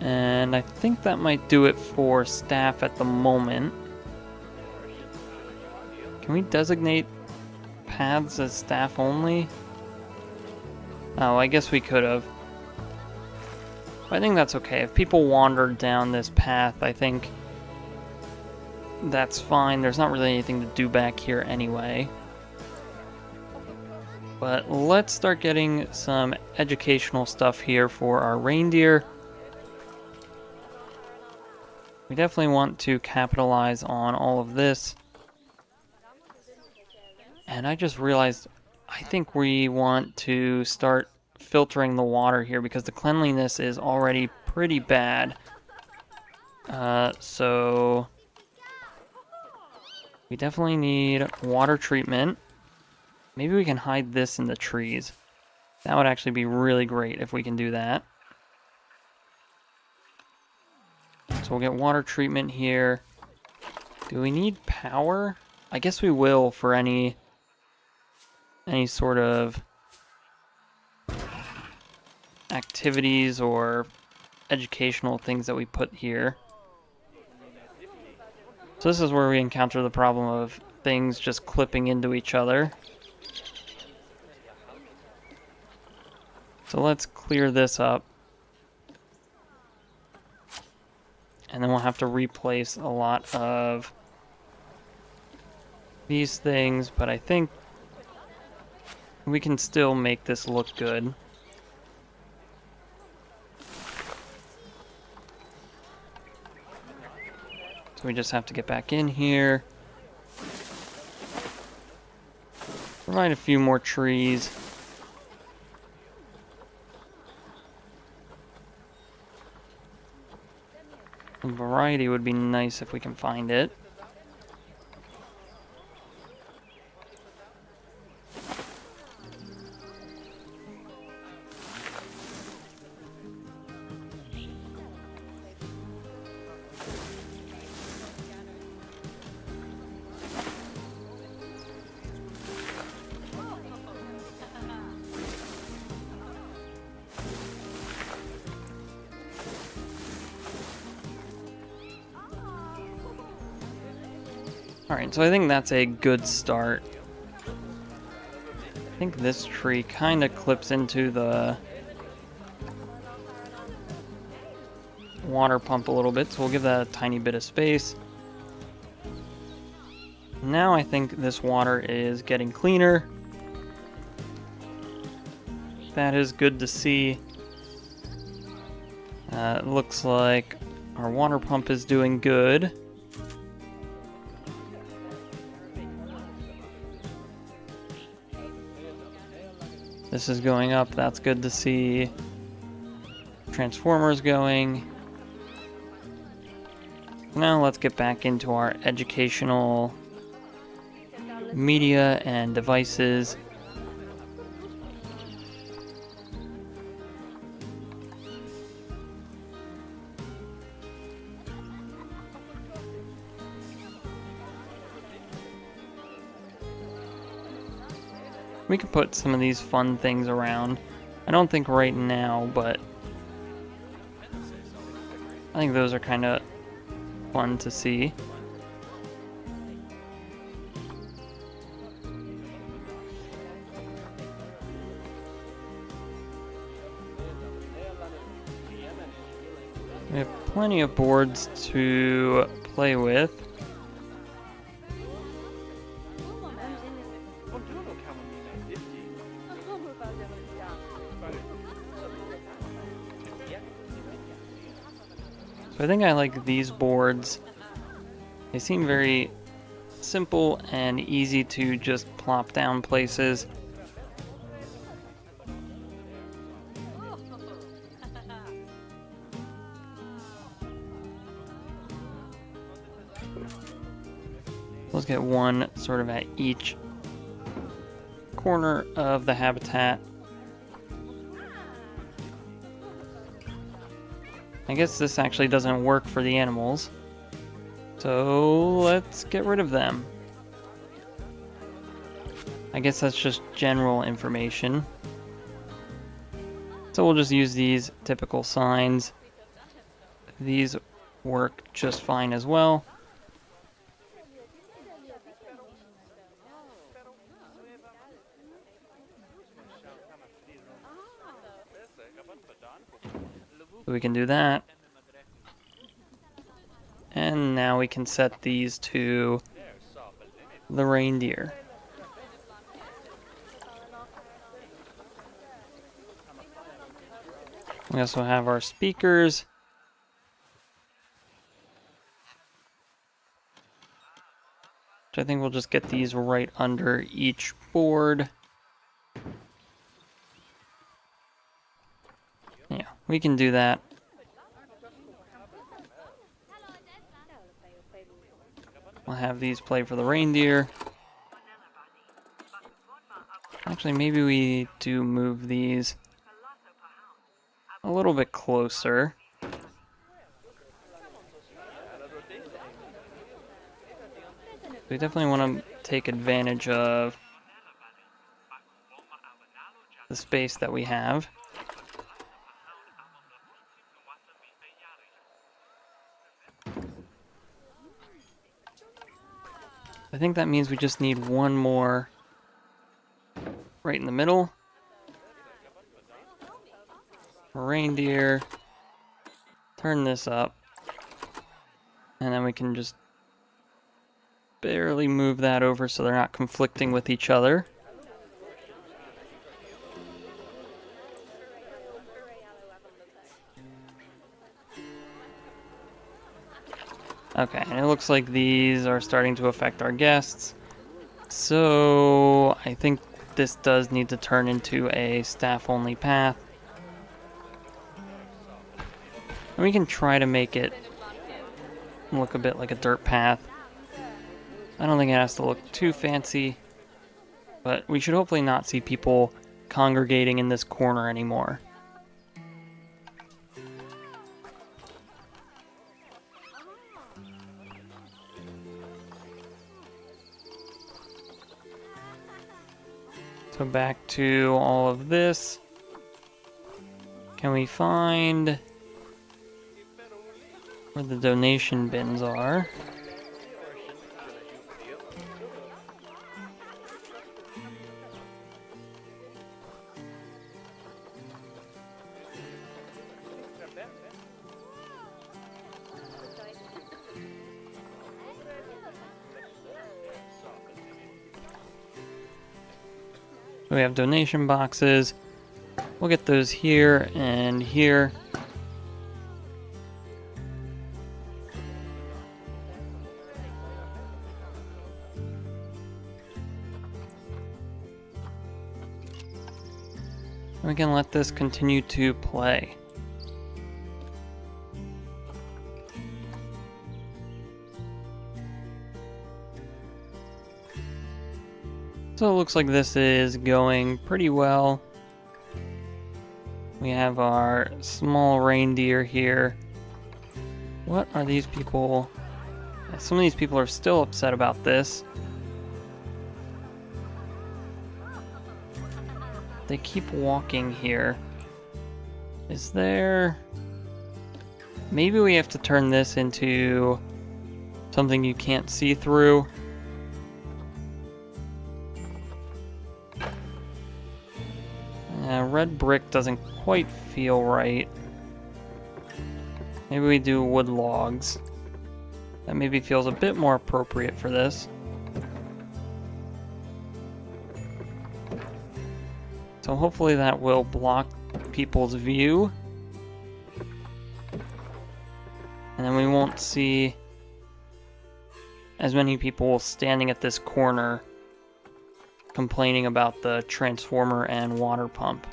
And I think that might do it for staff at the moment. Can we designate paths as staff only? Oh, I guess we could have. I think that's okay. If people wandered down this path, I think that's fine. There's not really anything to do back here anyway. But let's start getting some educational stuff here for our reindeer. We definitely want to capitalize on all of this. And I just realized, I think we want to start filtering the water here because the cleanliness is already pretty bad. So we definitely need water treatment. Maybe we can hide this in the trees. That would actually be really great if we can do that. So we'll get water treatment here. Do we need power? I guess we will for any sort of activities or educational things that we put here. So this is where we encounter the problem of things just clipping into each other. So let's clear this up. And then we'll have to replace a lot of these things, but I think we can still make this look good. So we just have to get back in here. Provide a few more trees. Some variety would be nice if we can find it. Alright, so I think that's a good start. I think this tree kind of clips into the water pump a little bit, so we'll give that a tiny bit of space. Now I think this water is getting cleaner. That is good to see. It looks like our water pump is doing good. This is going up, that's good to see. Transformers going. Now let's get back into our educational media and devices. We can put some of these fun things around. I don't think right now, but I think those are kind of fun to see. We have plenty of boards to play with. So I think I like these boards. They seem very simple and easy to just plop down places. Let's get one sort of at each corner of the habitat. I guess this actually doesn't work for the animals, so let's get rid of them. I guess that's just general information. So we'll just use these typical signs. These work just fine as well. So we can do that. And now we can set these to the reindeer. We also have our speakers. Which I think we'll just get these right under each board. Yeah, we can do that. We'll have these play for the reindeer. Actually, maybe we do move these a little bit closer. We definitely want to take advantage of the space that we have. I think that means we just need one more right in the middle. Reindeer. Turn this up. And then we can just barely move that over so they're not conflicting with each other. Okay, and it looks like these are starting to affect our guests. So I think this does need to turn into a staff-only path. And we can try to make it look a bit like a dirt path. I don't think it has to look too fancy, but we should hopefully not see people congregating in this corner anymore. So back to all of this. Can we find where the donation bins are? We have donation boxes. We'll get those here and here. We can let this continue to play. So it looks like this is going pretty well. We have our small reindeer here. What are these people? Some of these people are still upset about this. They keep walking here. Is there... Maybe we have to turn this into something you can't see through. Red brick doesn't quite feel right. Maybe we do wood logs. That maybe feels a bit more appropriate for this. So hopefully that will block people's view. And then we won't see as many people standing at this corner complaining about the transformer and water pump.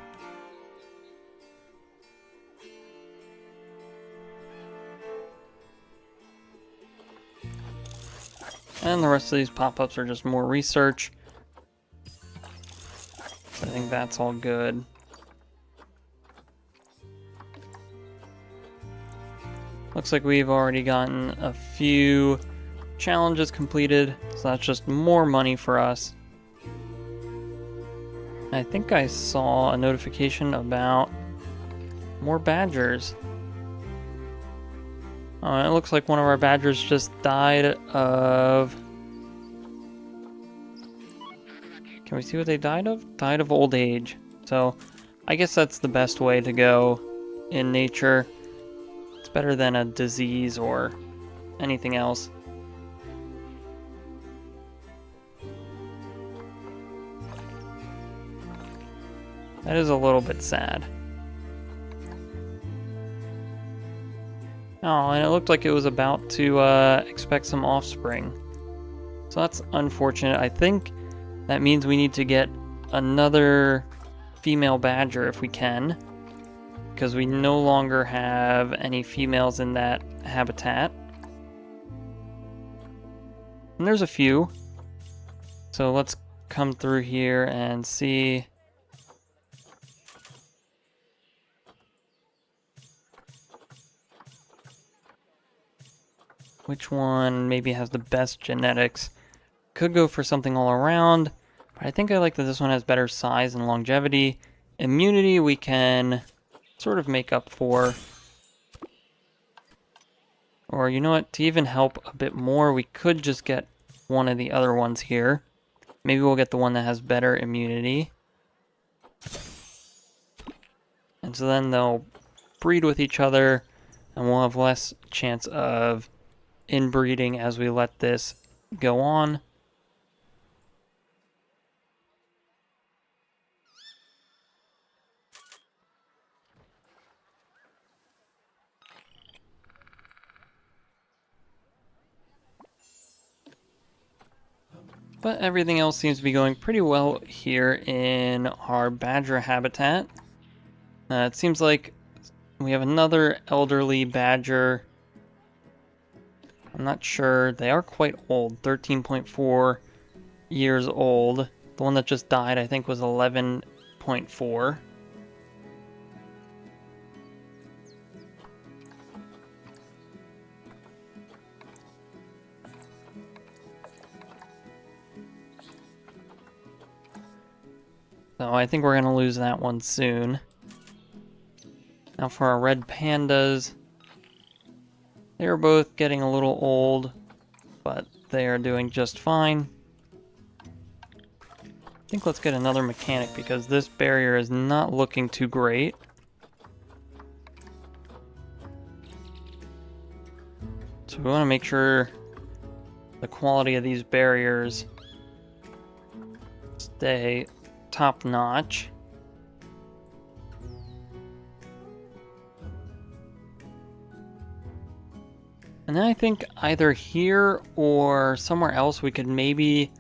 And the rest of these pop-ups are just more research. So I think that's all good. Looks like we've already gotten a few challenges completed, so that's just more money for us. I think I saw a notification about more badgers. Oh, it looks like one of our badgers just died of... Can we see what they died of? Died of old age. So, I guess that's the best way to go in nature. It's better than a disease or anything else. That is a little bit sad. Oh, and it looked like it was about to expect some offspring. So that's unfortunate. I think that means we need to get another female badger if we can, because we no longer have any females in that habitat. And there's a few. So let's come through here and see which one maybe has the best genetics. Could go for something all around, but I think I like that this one has better size and longevity. Immunity we can sort of make up for. Or you know what, to even help a bit more, we could just get one of the other ones here. Maybe we'll get the one that has better immunity. And so then they'll breed with each other, and we'll have less chance of inbreeding as we let this go on. But everything else seems to be going pretty well here in our badger habitat. It seems like we have another elderly badger. I'm not sure. They are quite old, 13.4 years old. The one that just died, I think, was 11.4. So I think we're going to lose that one soon. Now for our red pandas, they are both getting a little old, but they are doing just fine. I think let's get another mechanic because this barrier is not looking too great. So we want to make sure the quality of these barriers stay top notch. And then I think either here or somewhere else we could maybe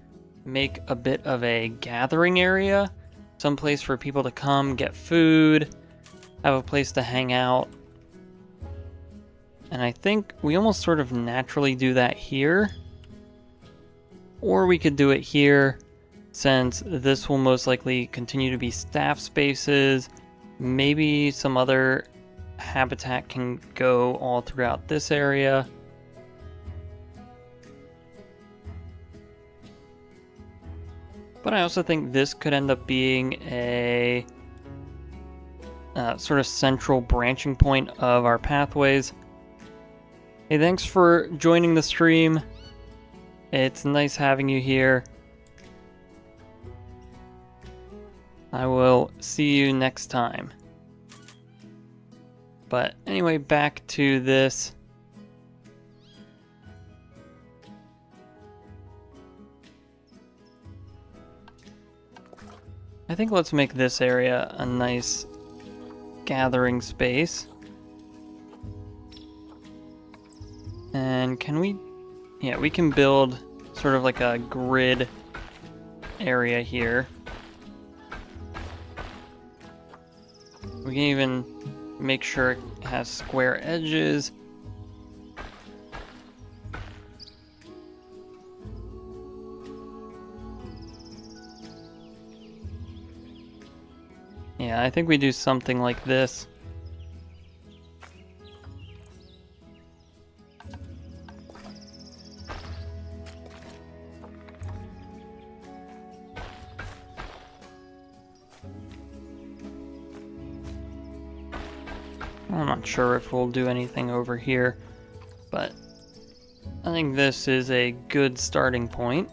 make a bit of a gathering area. Some place for people to come, get food, have a place to hang out. And I think we almost sort of naturally do that here. Or we could do it here, since this will most likely continue to be staff spaces. Maybe some other habitat can go all throughout this area. But I also think this could end up being a sort of central branching point of our pathways. Hey, thanks for joining the stream. It's nice having you here. I will see you next time. But anyway, back to this. I think let's make this area a nice gathering space. And can we... Yeah, we can build sort of like a grid area here. We can even make sure it has square edges. Yeah, I think we do something like this. I'm not sure if we'll do anything over here, but I think this is a good starting point.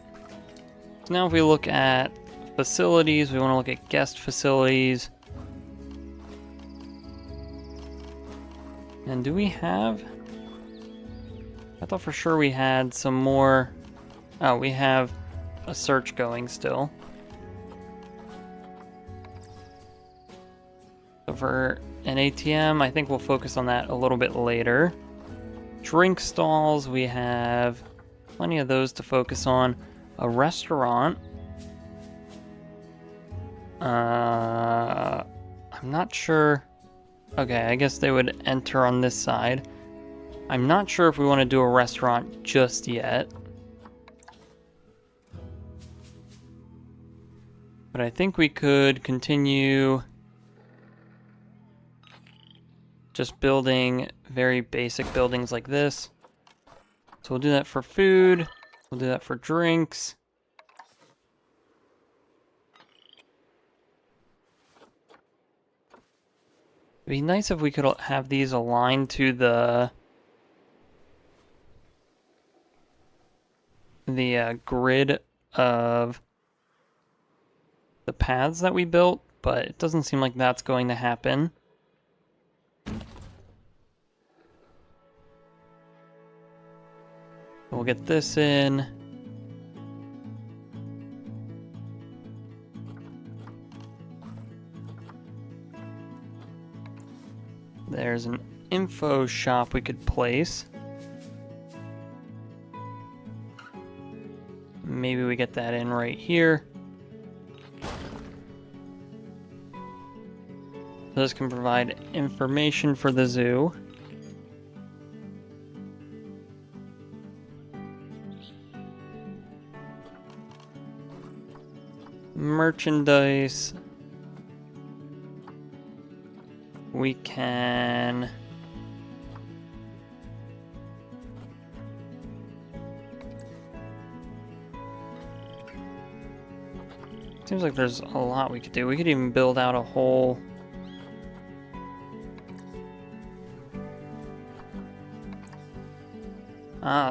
So now if we look at facilities, we want to look at guest facilities. And do we have... I thought for sure we had some more... Oh, we have a search going still. So for an ATM, I think we'll focus on that a little bit later. Drink stalls, we have plenty of those to focus on. A restaurant. I'm not sure. Okay, I guess they would enter on this side. I'm not sure if we want to do a restaurant just yet. But I think we could continue just building very basic buildings like this. So we'll do that for food. We'll do that for drinks. It'd be nice if we could have these aligned to the grid of the paths that we built, but it doesn't seem like that's going to happen. We'll get this in. There's an info shop we could place. Maybe we get that in right here. This can provide information for the zoo. Merchandise. We can... Seems like there's a lot we could do. We could even build out a whole...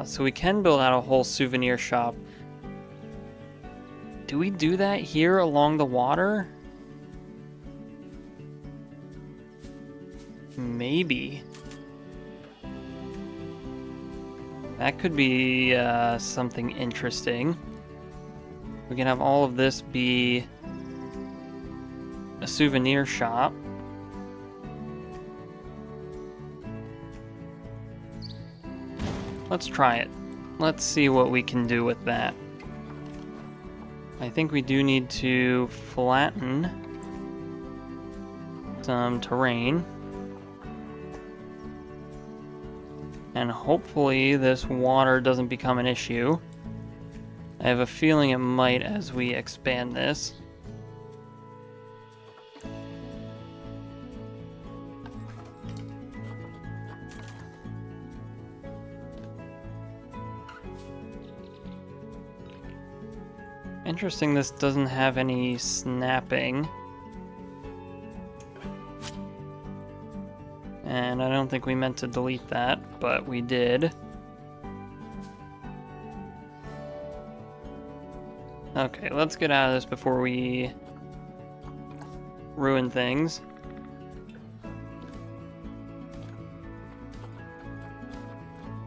so we can build out a whole souvenir shop. Do we do that here along the water? Maybe. That could be something interesting. We can have all of this be a souvenir shop. Let's try it. Let's see what we can do with that. I think we do need to flatten some terrain. And hopefully this water doesn't become an issue. I have a feeling it might as we expand this. Interesting, this doesn't have any snapping. And I don't think we meant to delete that, but we did. Okay, let's get out of this before we ruin things.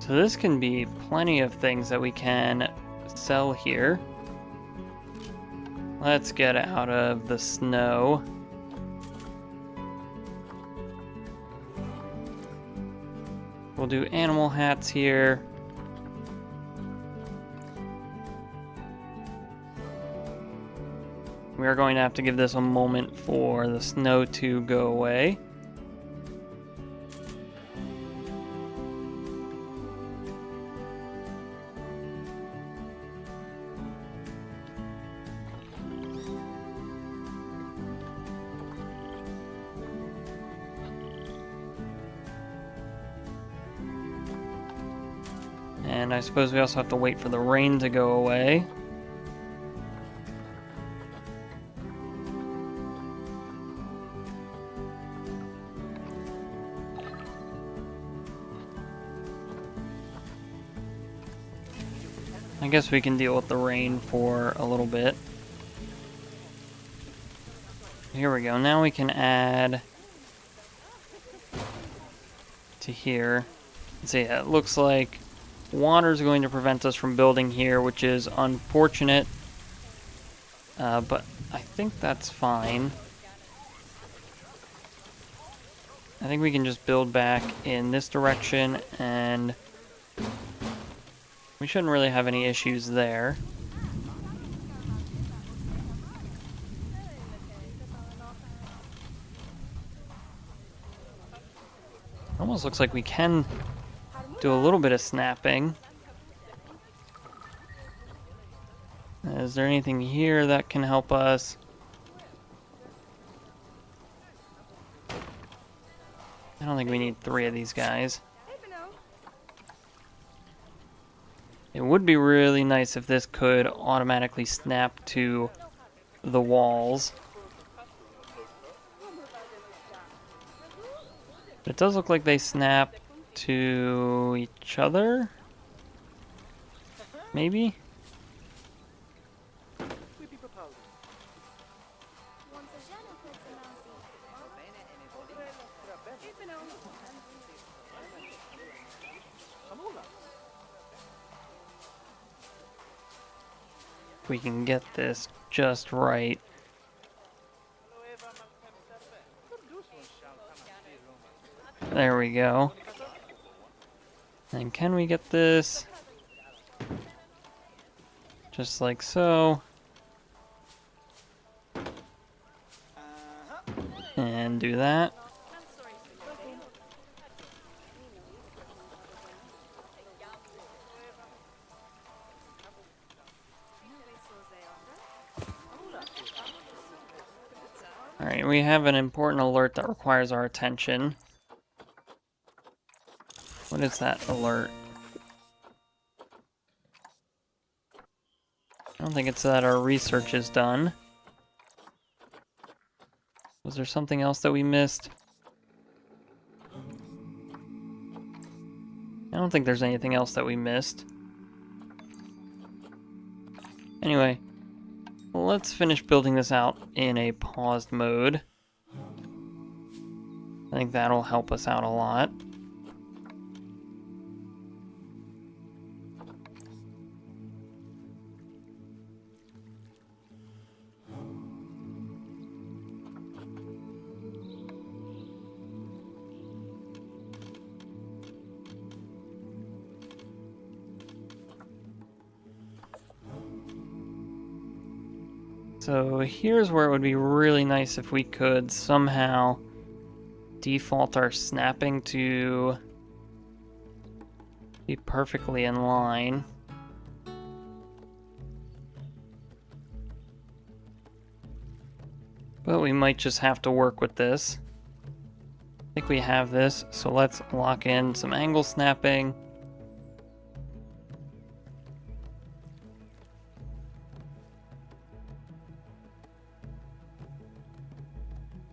So this can be plenty of things that we can sell here. Let's get out of the snow. We'll do animal hats here. We are going to have to give this a moment for the snow to go away. And I suppose we also have to wait for the rain to go away. I guess we can deal with the rain for a little bit. Here we go. Now we can add to here. So yeah, it looks like water is going to prevent us from building here, which is unfortunate. But I think that's fine. I think we can just build back in this direction, and we shouldn't really have any issues there. Almost looks like we can do a little bit of snapping. Is there anything here that can help us? I don't think we need 3 of these guys. It would be really nice if this could automatically snap to the walls. It does look like they snap to each other. Maybe? If we can get this just right. There we go. And can we get this? Just like so. And do that. Alright, we have an important alert that requires our attention. What is that alert? I don't think it's that our research is done. Was there something else that we missed? I don't think there's anything else that we missed. Anyway, let's finish building this out in a paused mode. I think that'll help us out a lot. So here's where it would be really nice if we could somehow default our snapping to be perfectly in line. But we might just have to work with this. I think we have this, so let's lock in some angle snapping.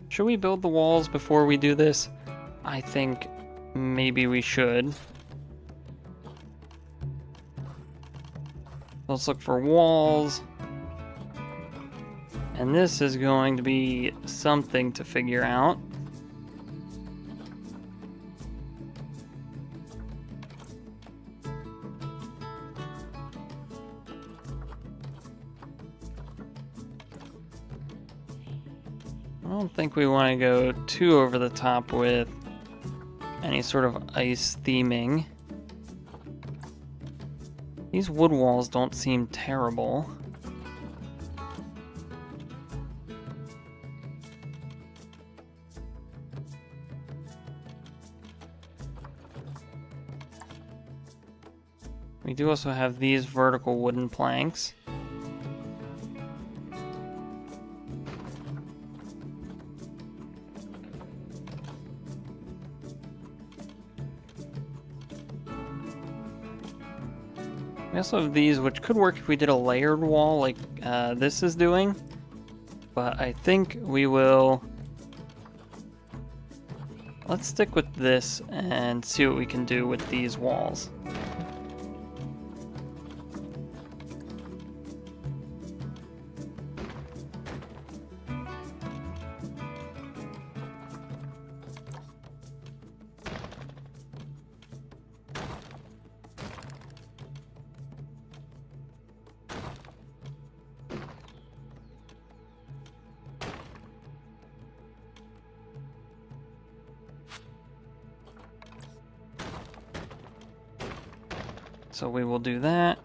Should we build the walls before we do this? I think maybe we should. Let's look for walls. And this is going to be something to figure out. I don't think we want to go too over the top with any sort of ice theming. These wood walls don't seem terrible. We do also have these vertical wooden planks. We also have these, which could work if we did a layered wall like this is doing. But I think we will... Let's stick with this and see what we can do with these walls. So we will do that.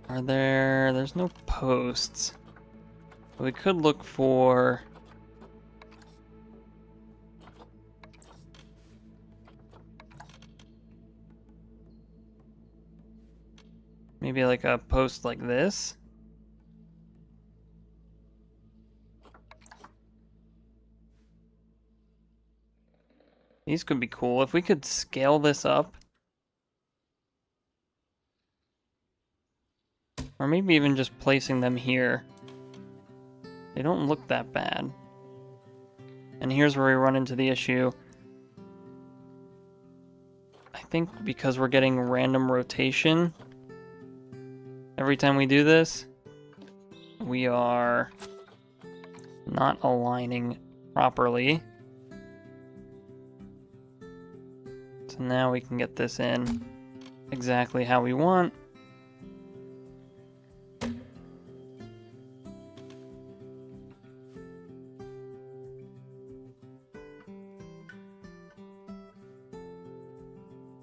There's no posts. We could look for... maybe like a post like this. These could be cool. If we could scale this up. Or maybe even just placing them here. They don't look that bad. And here's where we run into the issue. I think because we're getting random rotation every time we do this, we are not aligning properly. So now we can get this in exactly how we want.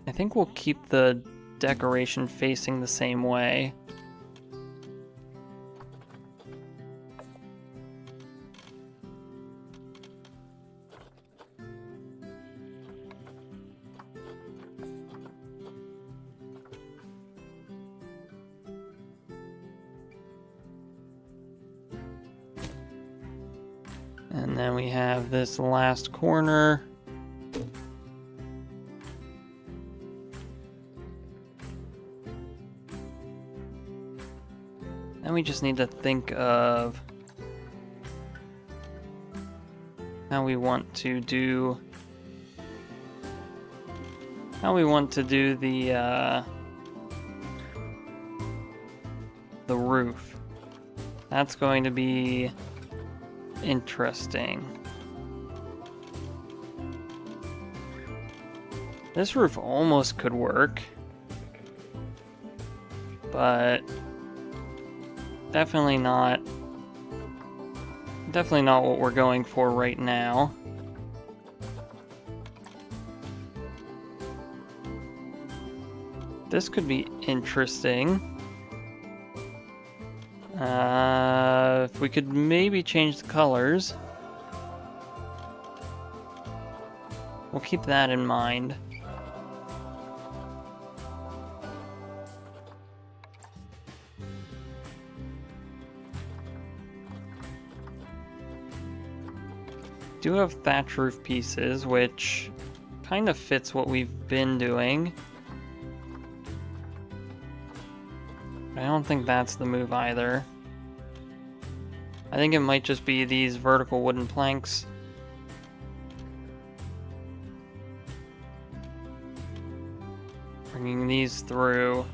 I think we'll keep the decoration facing the same way. And then we have this last corner. Then we just need to think of how we want to do the roof. That's going to be interesting. This roof almost could work, but definitely not what we're going for right now. This could be interesting. If we could maybe change the colors. We'll keep that in mind. Do have thatch roof pieces, which kind of fits what we've been doing. I don't think that's the move either. I think it might just be these vertical wooden planks. Bringing these through.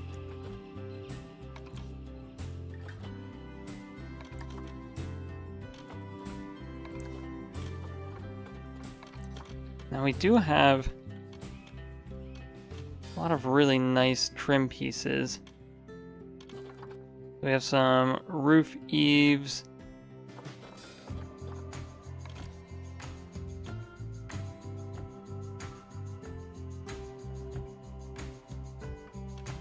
Now we do have a lot of really nice trim pieces. We have some roof eaves.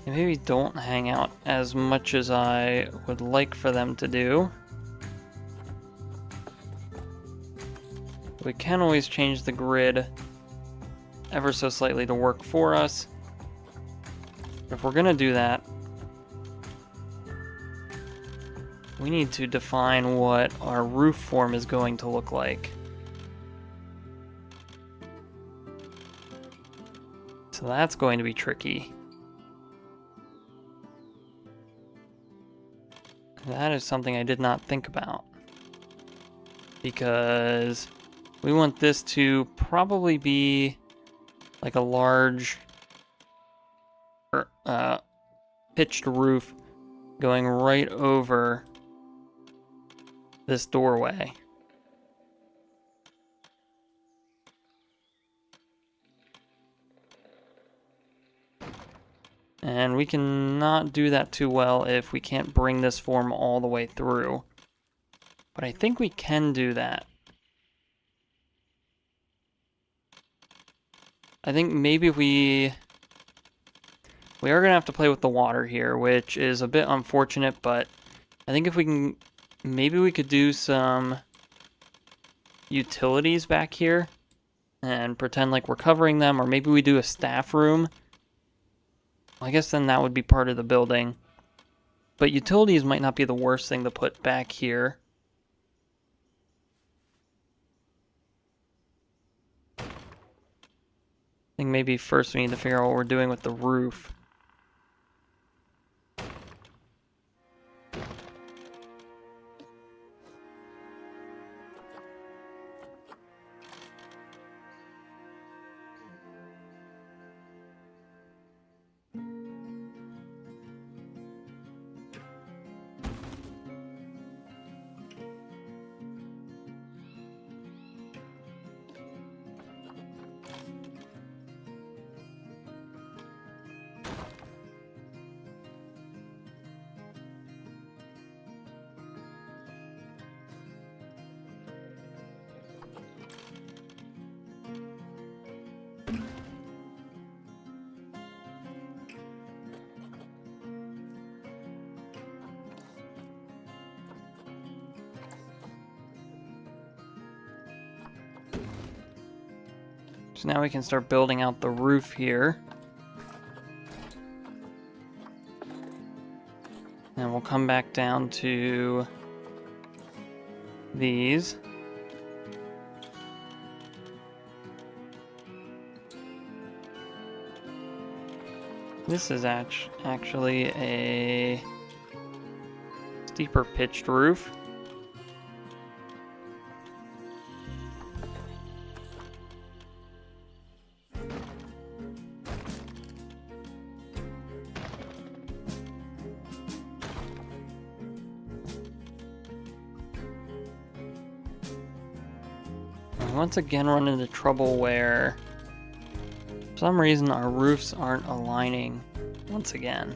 They maybe don't hang out as much as I would like for them to do. We can always change the grid ever so slightly to work for us. If we're gonna do that, we need to define what our roof form is going to look like. So that's going to be tricky. That is something I did not think about. Because we want this to probably be like a large pitched roof going right over this doorway. And we cannot do that too well if we can't bring this form all the way through. But I think we can do that. I think maybe if we are going to have to play with the water here, which is a bit unfortunate, but I think if we can, maybe we could do some utilities back here and pretend like we're covering them, or maybe we do a staff room. I guess then that would be part of the building. But utilities might not be the worst thing to put back here. think maybe first we need to figure out what we're doing with the roof. So now we can start building out the roof here. And we'll come back down to these. This is actually a steeper pitched roof. Once again run into trouble where for some reason our roofs aren't aligning once again.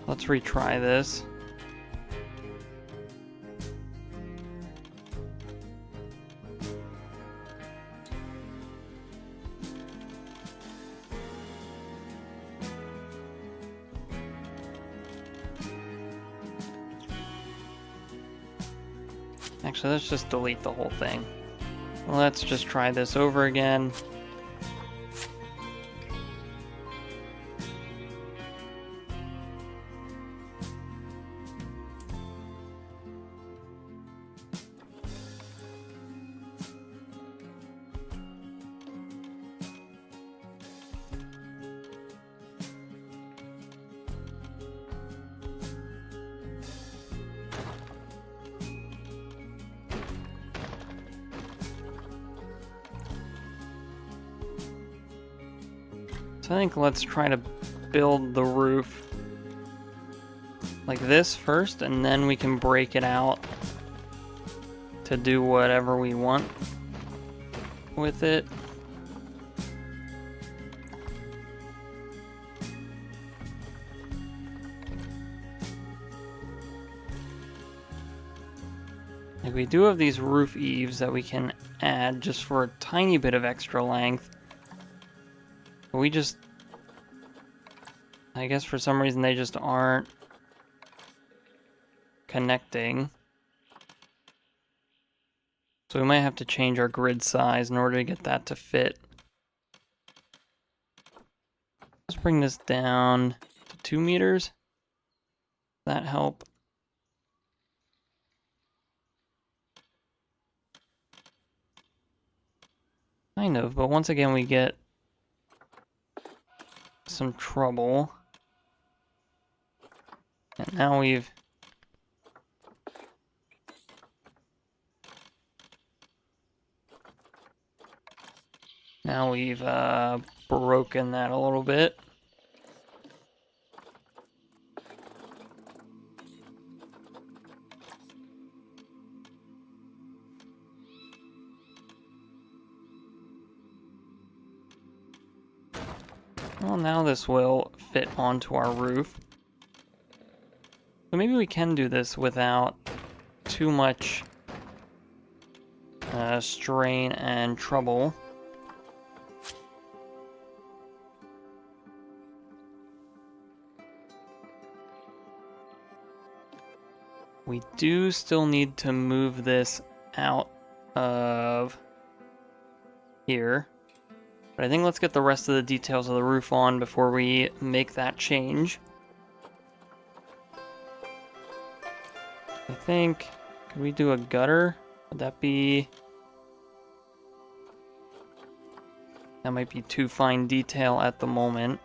Let's retry this. Actually, let's just delete the whole thing. Let's just try this over again. So I think let's try to build the roof like this first, and then we can break it out to do whatever we want with it. Like we do have these roof eaves that we can add just for a tiny bit of extra length. We just, I guess for some reason they just aren't connecting. So we might have to change our grid size in order to get that to fit. Let's bring this down to 2 meters. Does that help? Kind of, but once again we get some trouble. And now we've broken that a little bit. Well, now this will fit onto our roof. So maybe we can do this without too much strain and trouble. We do still need to move this out of here. But I think let's get the rest of the details of the roof on before we make that change. I think, could we do a gutter? Would that be... That might be too fine detail at the moment.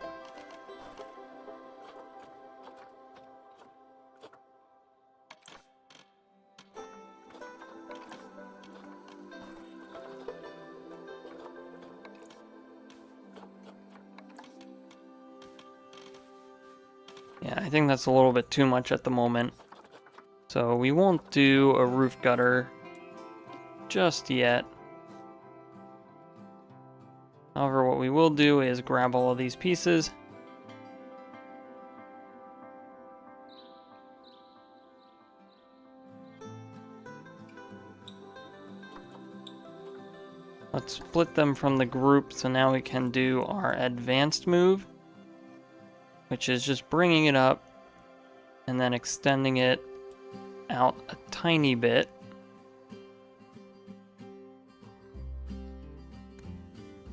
Yeah, I think that's a little bit too much at the moment. So we won't do a roof gutter just yet. However, what we will do is grab all of these pieces. Let's split them from the group so now we can do our advanced move, which is just bringing it up and then extending it out a tiny bit.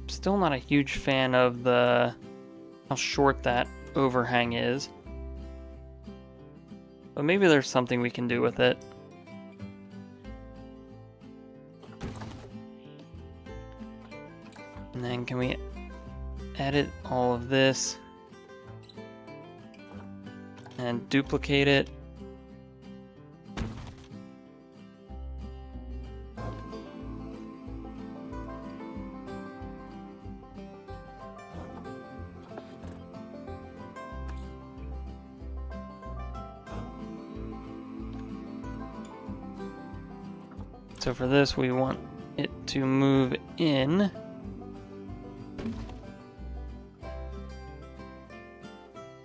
Still not a huge fan of how short that overhang is, but maybe there's something we can do with it. And then can we edit all of this and duplicate it? So for this, we want it to move in.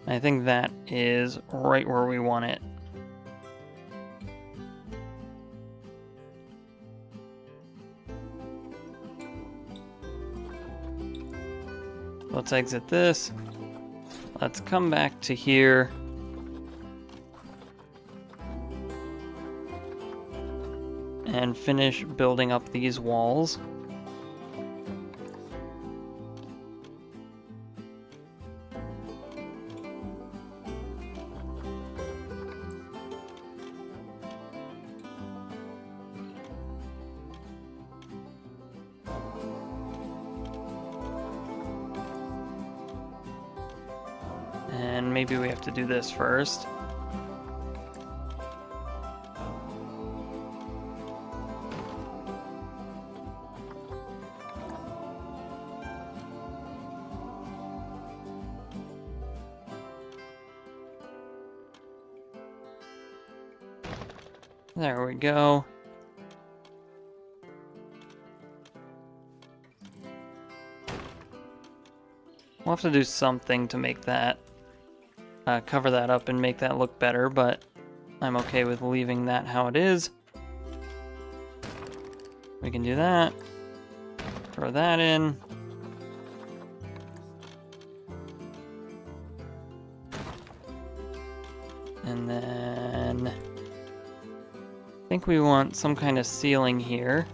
I think that is right where we want it. Let's exit this. Let's come back to here. And finish building up these walls. And maybe we have to do this first. There we go. We'll have to do something to make that, cover that up and make that look better, but I'm okay with leaving that how it is. We can do that. Throw that in. And then I think we want some kind of ceiling here.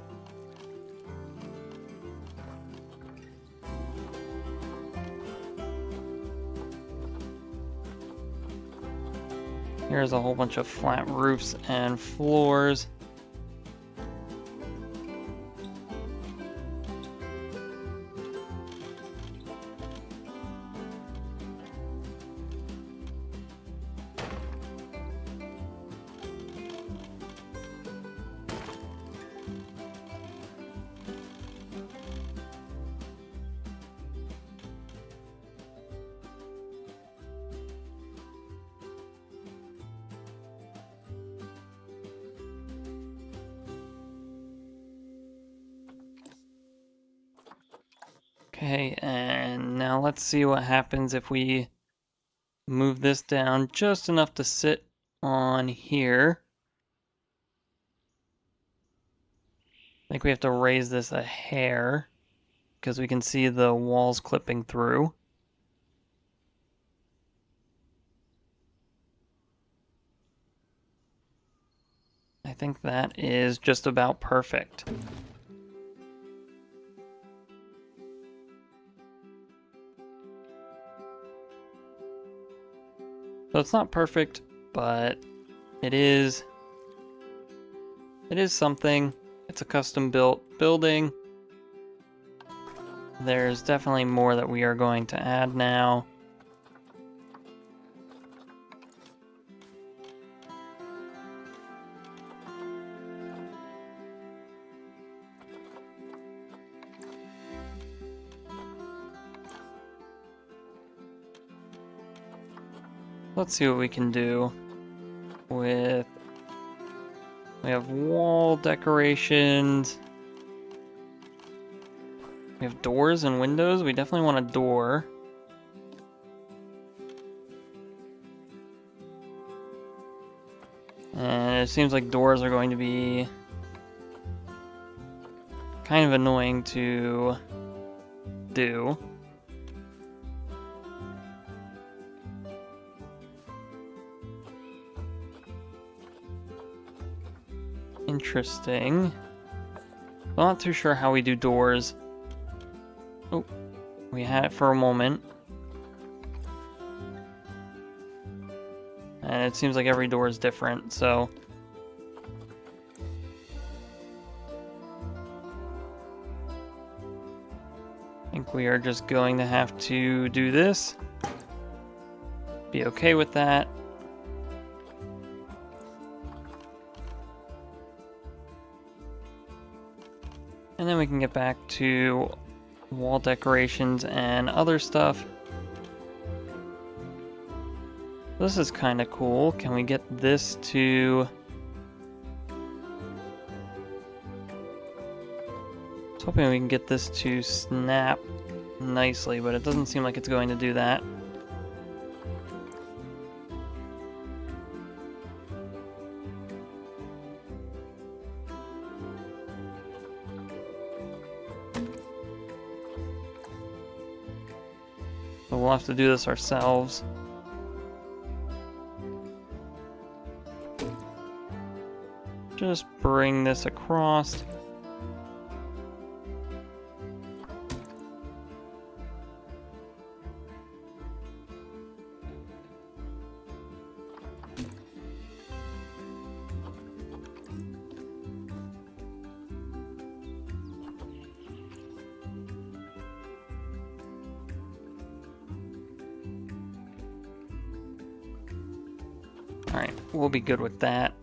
Here's a whole bunch of flat roofs and floors. Okay, and now let's see what happens if we move this down just enough to sit on here. I think we have to raise this a hair because we can see the walls clipping through. I think that is just about perfect. So it's not perfect, but it is something. It's a custom built building. There's definitely more that we are going to add now. Let's see what we can do with... We have wall decorations. We have doors and windows. We definitely want a door. And it seems like doors are going to be kind of annoying to do. Interesting. I'm not too sure how we do doors. Oh, we had it for a moment. And it seems like every door is different, so... I think we are just going to have to do this. Be okay with that. And then we can get back to wall decorations and other stuff. This is kind of cool. Can we get this to... I was hoping we can get this to snap nicely, but it doesn't seem like it's going to do that. So we'll have to do this ourselves. Just bring this across. Alright, we'll be good with that.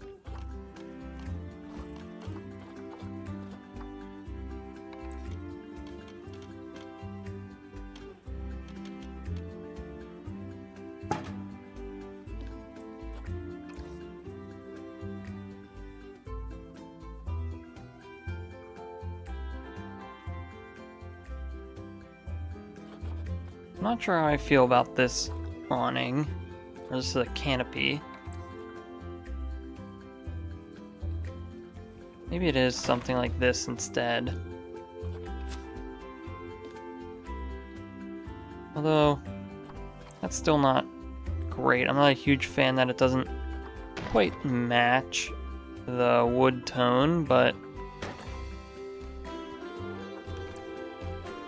I'm not sure how I feel about this awning. Or this is a canopy. Maybe it is something like this instead. Although, that's still not great. I'm not a huge fan that it doesn't quite match the wood tone, but...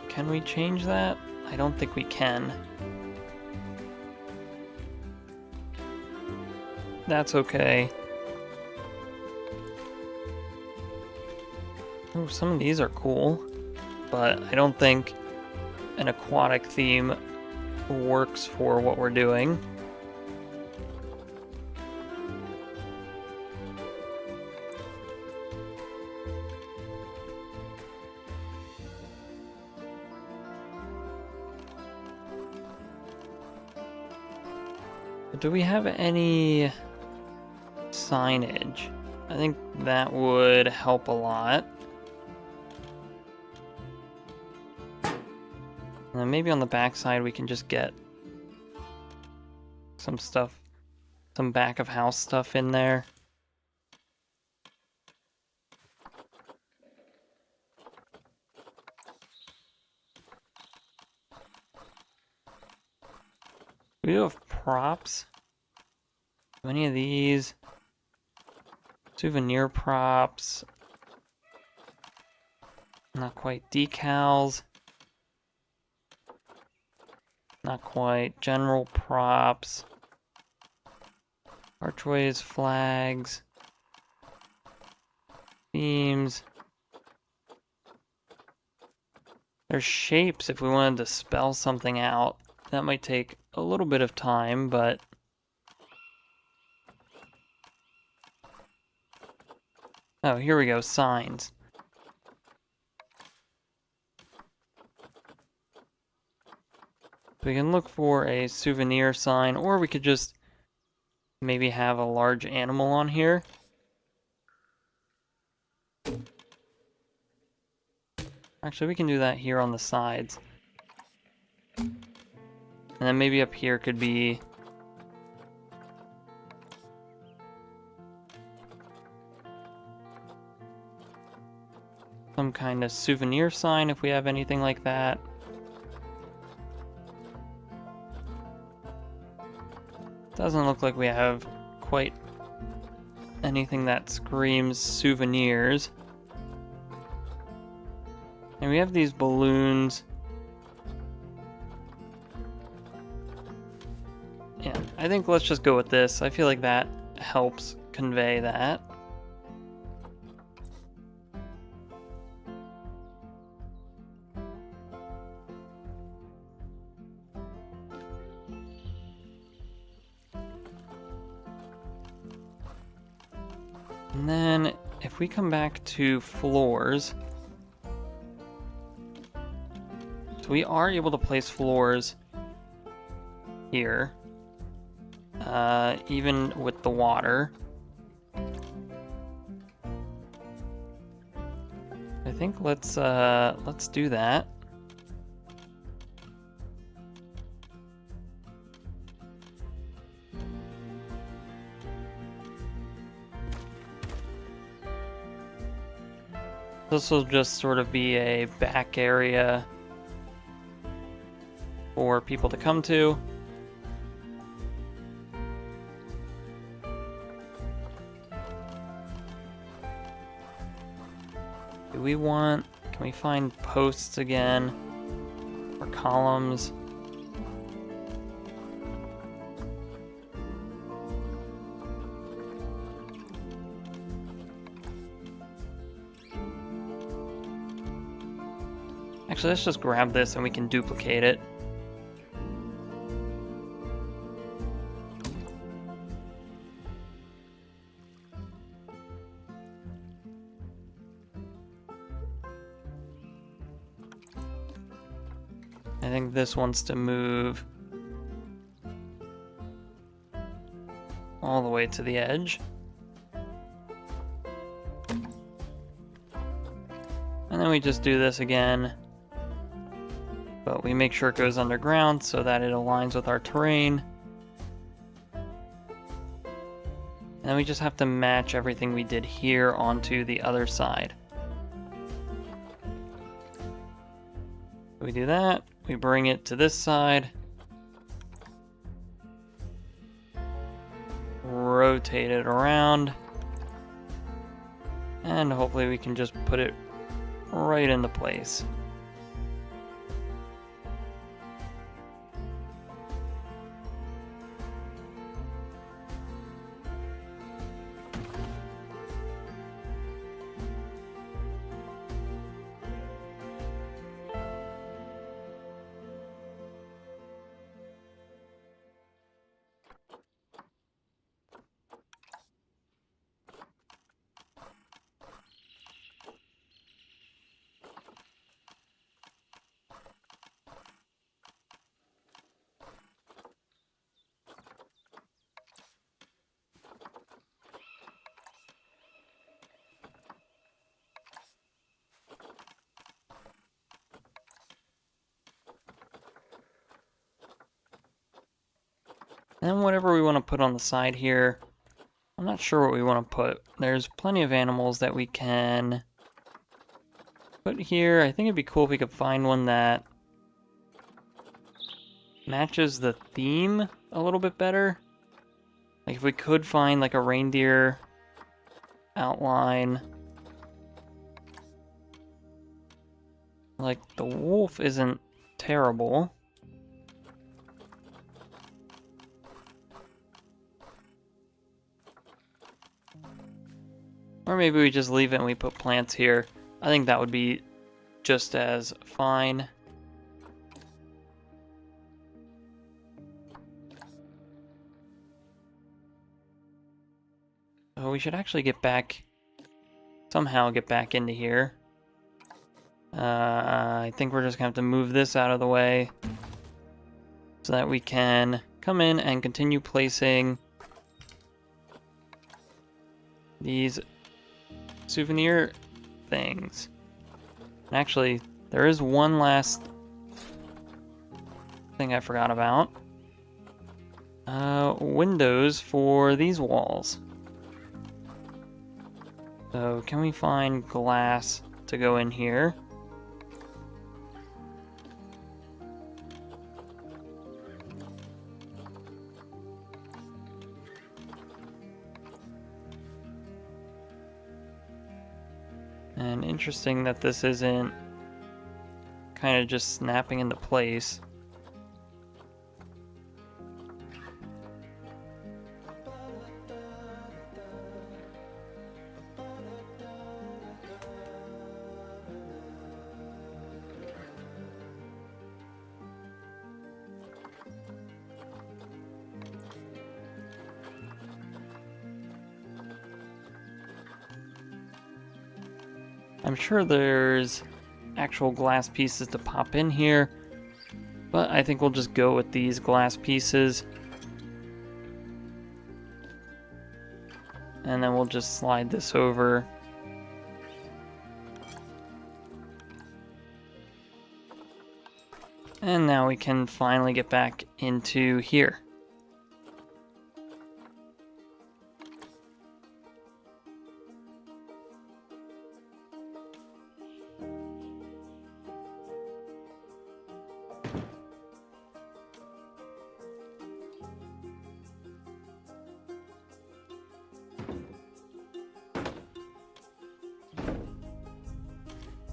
Can we change that? I don't think we can. That's okay. Oh, some of these are cool, but I don't think an aquatic theme works for what we're doing. Do we have any signage? I think that would help a lot. And then maybe on the back side we can just get some stuff, some back of house stuff in there. We do have props. Do any of these? Souvenir props. Not quite. Decals. Not quite. General props. Archways, flags, themes. There's shapes if we wanted to spell something out. That might take a little bit of time, but... Oh, here we go, signs. We can look for a souvenir sign, or we could just maybe have a large animal on here. Actually, we can do that here on the sides. And then maybe up here could be... some kind of souvenir sign if we have anything like that. Doesn't look like we have quite anything that screams souvenirs. And we have these balloons. Yeah, I think let's just go with this. I feel like that helps convey that. And then if we come back to floors, so we are able to place floors here, even with the water. I think let's do that. This will just sort of be a back area for people to come to. Do we want, can we find posts again or columns? Actually, let's just grab this and we can duplicate it. I think this wants to move all the way to the edge. And then we just do this again. But we make sure it goes underground so that it aligns with our terrain. And then we just have to match everything we did here onto the other side. We do that, we bring it to this side, rotate it around, and hopefully we can just put it right into place. And whatever we want to put on the side here, I'm not sure what we want to put. There's plenty of animals that we can put here. I think it'd be cool if we could find one that matches the theme a little bit better. Like if we could find like a reindeer outline. Like the wolf isn't terrible. Or maybe we just leave it and we put plants here. I think that would be just as fine. So we should actually somehow get back into here. I think we're just gonna have to move this out of the way so that we can come in and continue placing these souvenir things. And actually, there is one last thing I forgot about. Windows for these walls. So can we find glass to go in here? And interesting that this isn't kind of just snapping into place. I'm sure there's actual glass pieces to pop in here, but I think we'll just go with these glass pieces. And then we'll just slide this over. And now we can finally get back into here.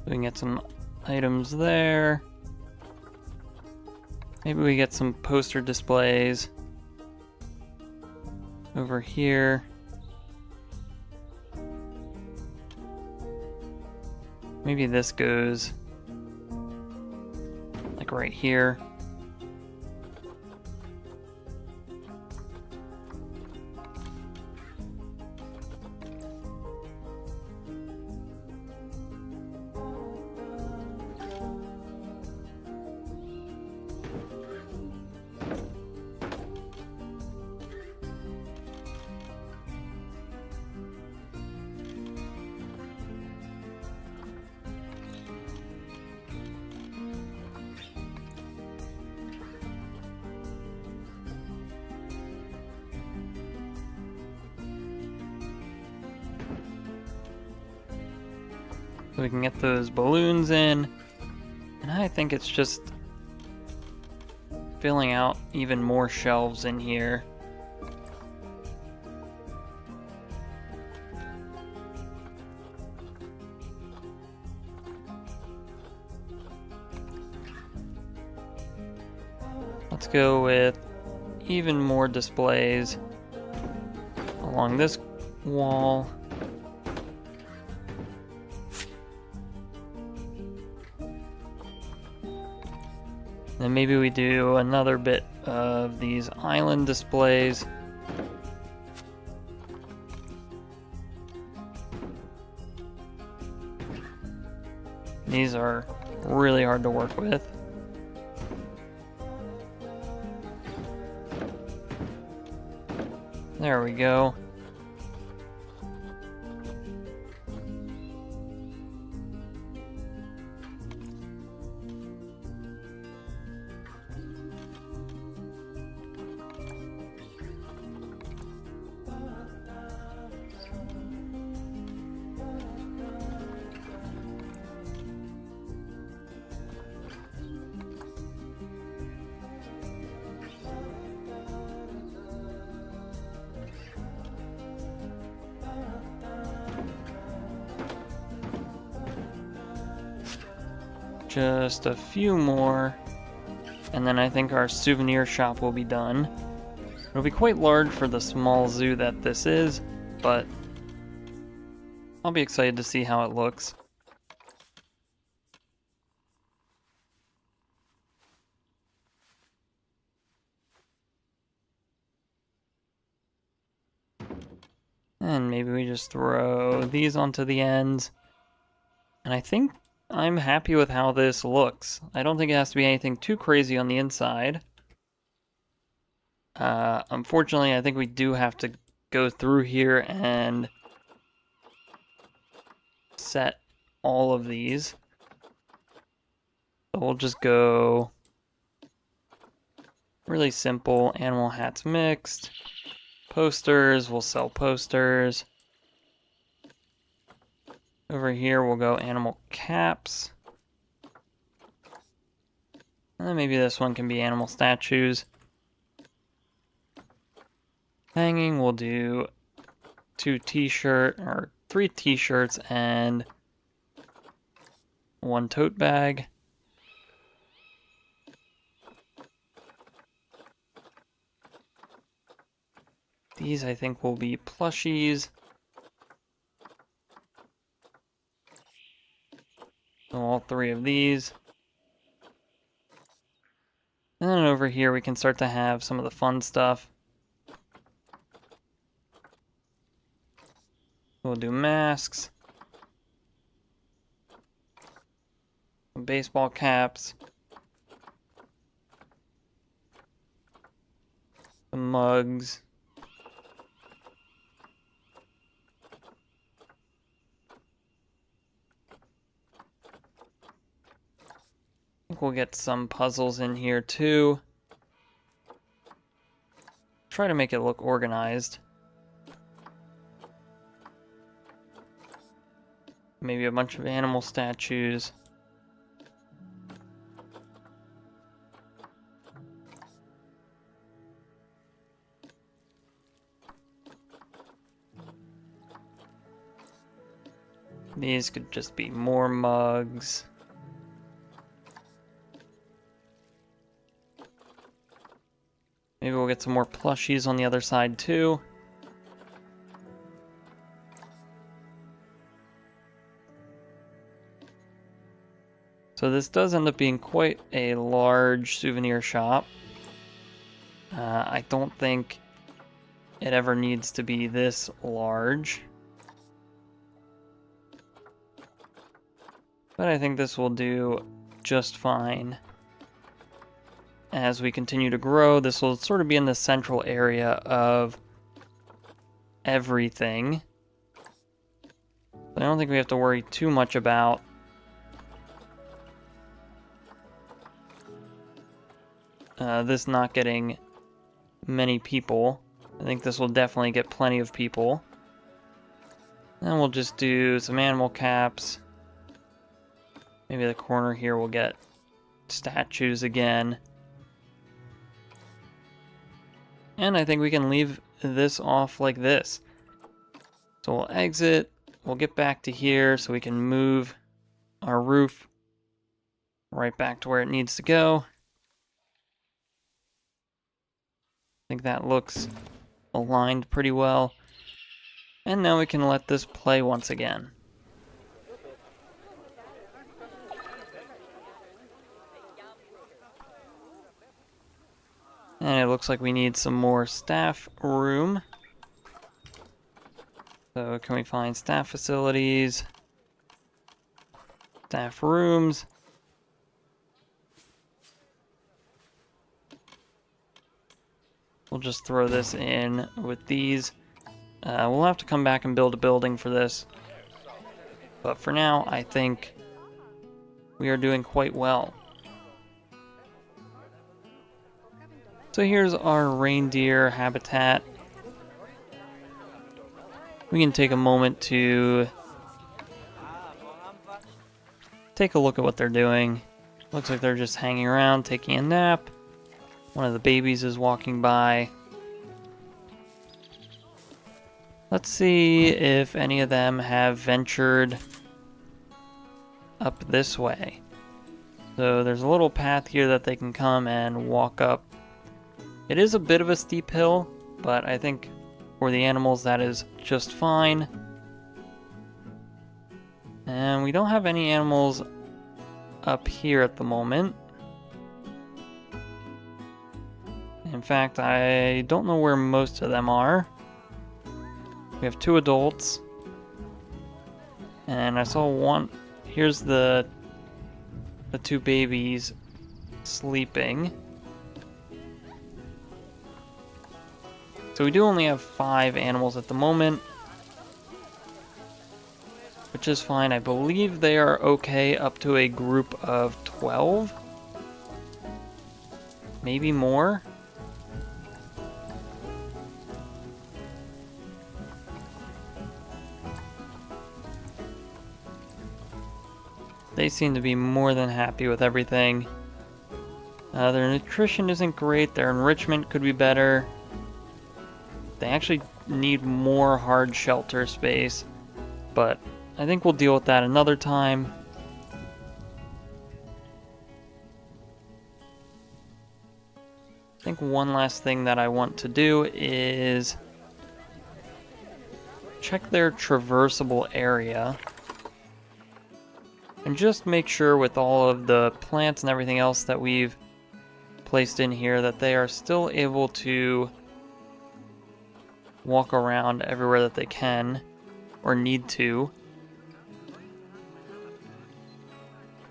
We can get some items there. Maybe we get some poster displays over here. Maybe this goes like right here. So we can get those balloons in, and I think it's just filling out even more shelves in here. Let's go with even more displays along this wall. Then maybe we do another bit of these island displays. These are really hard to work with. There we go. Just a few more, and then I think our souvenir shop will be done. It'll be quite large for the small zoo that this is, but I'll be excited to see how it looks. And maybe we just throw these onto the ends. And I think I'm happy with how this looks. I don't think it has to be anything too crazy on the inside. Unfortunately, I think we do have to go through here and set all of these. So we'll just go really simple animal hats mixed. Posters, we'll sell posters. Over here we'll go animal caps. And then maybe this one can be animal statues. Hanging, we'll do 3 t-shirts and 1 tote bag. These I think will be plushies. So all 3 of these. And then over here we can start to have some of the fun stuff. We'll do masks. Some baseball caps. Some mugs. I think we'll get some puzzles in here too. Try to make it look organized. Maybe a bunch of animal statues. These could just be more mugs. Maybe we'll get some more plushies on the other side too. So this does end up being quite a large souvenir shop. I don't think it ever needs to be this large. But I think this will do just fine. As we continue to grow, this will sort of be in the central area of everything. I don't think we have to worry too much about this not getting many people. I think this will definitely get plenty of people. Then we'll just do some animal caps. Maybe the corner here will get statues again. And I think we can leave this off like this. So we'll exit, we'll get back to here so we can move our roof right back to where it needs to go. I think that looks aligned pretty well. And now we can let this play once again. And it looks like we need some more staff room. So can we find staff facilities? Staff rooms. We'll just throw this in with these. We'll have to come back and build a building for this. But for now, I think we are doing quite well. So here's our reindeer habitat. We can take a moment to take a look at what they're doing. Looks like they're just hanging around, taking a nap. One of the babies is walking by. Let's see if any of them have ventured up this way. So there's a little path here that they can come and walk up. It is a bit of a steep hill, but I think for the animals that is just fine. And we don't have any animals up here at the moment. In fact, I don't know where most of them are. We have 2 adults. And I saw one. Here's the 2 babies sleeping. So we do only have 5 animals at the moment, which is fine. I believe they are okay up to a group of 12. Maybe more. They seem to be more than happy with everything. Their nutrition isn't great. Their enrichment could be better. They actually need more hard shelter space, but I think we'll deal with that another time. I think one last thing that I want to do is check their traversable area. And just make sure with all of the plants and everything else that we've placed in here that they are still able to walk around everywhere that they can or need to.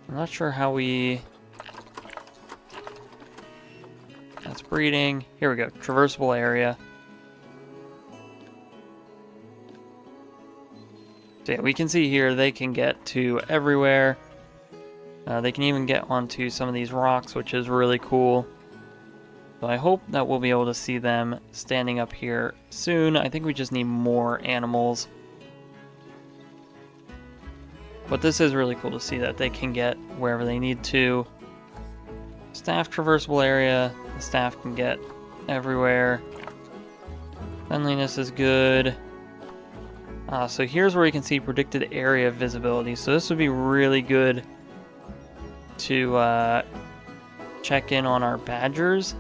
I'm not sure how we... That's breeding. Here we go. Traversable area. So yeah, we can see here they can get to everywhere. They can even get onto some of these rocks, which is really cool. So I hope that we'll be able to see them standing up here soon. I think we just need more animals. But this is really cool to see that they can get wherever they need to. Staff traversable area. The staff can get everywhere. Cleanliness is good. So here's where you can see predicted area visibility. So this would be really good to check in on our badgers.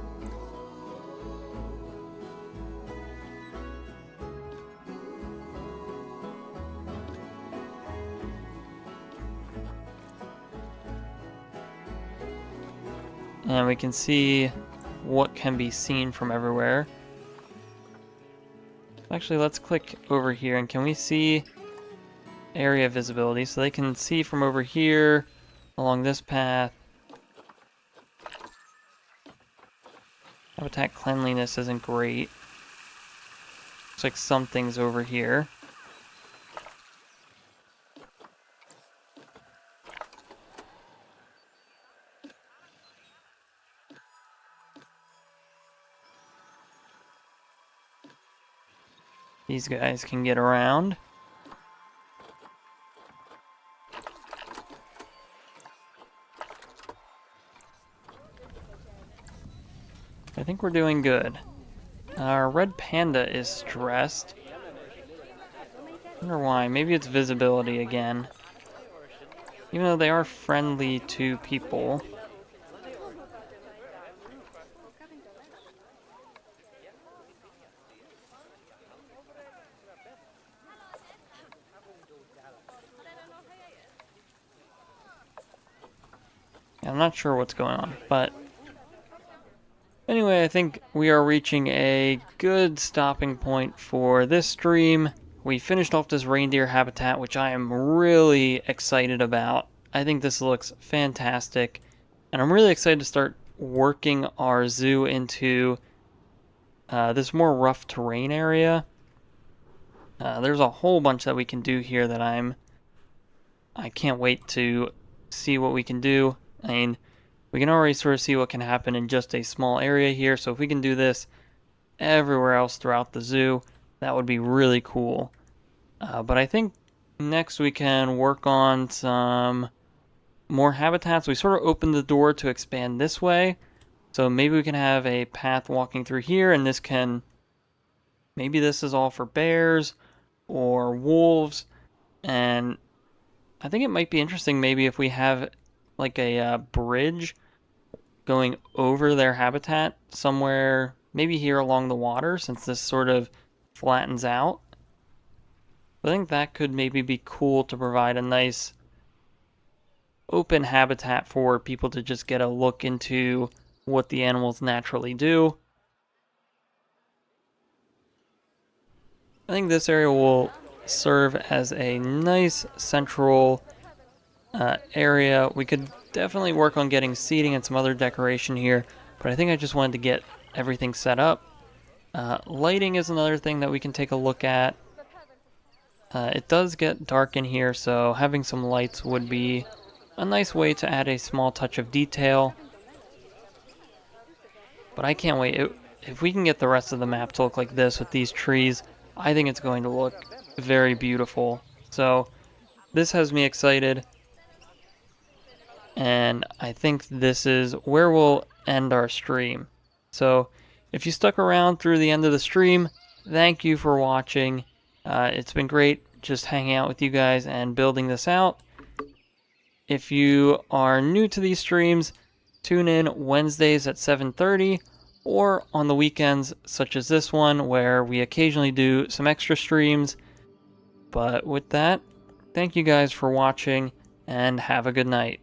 And we can see what can be seen from everywhere. Actually, let's click over here, and can we see area visibility? So they can see from over here, along this path. Habitat cleanliness isn't great. Looks like something's over here. These guys can get around. I think we're doing good. Our red panda is stressed. I wonder why. Maybe it's visibility again. Even though they are friendly to people. I'm not sure what's going on, but anyway, I think we are reaching a good stopping point for this stream. We finished off this reindeer habitat, which I am really excited about. I think this looks fantastic, and I'm really excited to start working our zoo into this more rough terrain area. There's a whole bunch that we can do here that I can't wait to see what we can do. I mean, we can already sort of see what can happen in just a small area here, so if we can do this everywhere else throughout the zoo, that would be really cool. But I think next we can work on some more habitats. We sort of opened the door to expand this way, so maybe we can have a path walking through here, and this can... Maybe this is all for bears or wolves, and I think it might be interesting maybe if we have like a bridge going over their habitat somewhere, maybe here along the water, since this sort of flattens out. So I think that could maybe be cool to provide a nice open habitat for people to just get a look into what the animals naturally do. I think this area will serve as a nice central area. We could definitely work on getting seating and some other decoration here, but I think I just wanted to get everything set up. Lighting is another thing that we can take a look at. It does get dark in here, so having some lights would be a nice way to add a small touch of detail. But I can't wait. If we can get the rest of the map to look like this with these trees, I think it's going to look very beautiful. So this has me excited. And I think this is where we'll end our stream. So if you stuck around through the end of the stream, thank you for watching. It's been great just hanging out with you guys and building this out. If you are new to these streams, tune in Wednesdays at 7:30 or on the weekends such as this one where we occasionally do some extra streams. But with that, thank you guys for watching and have a good night.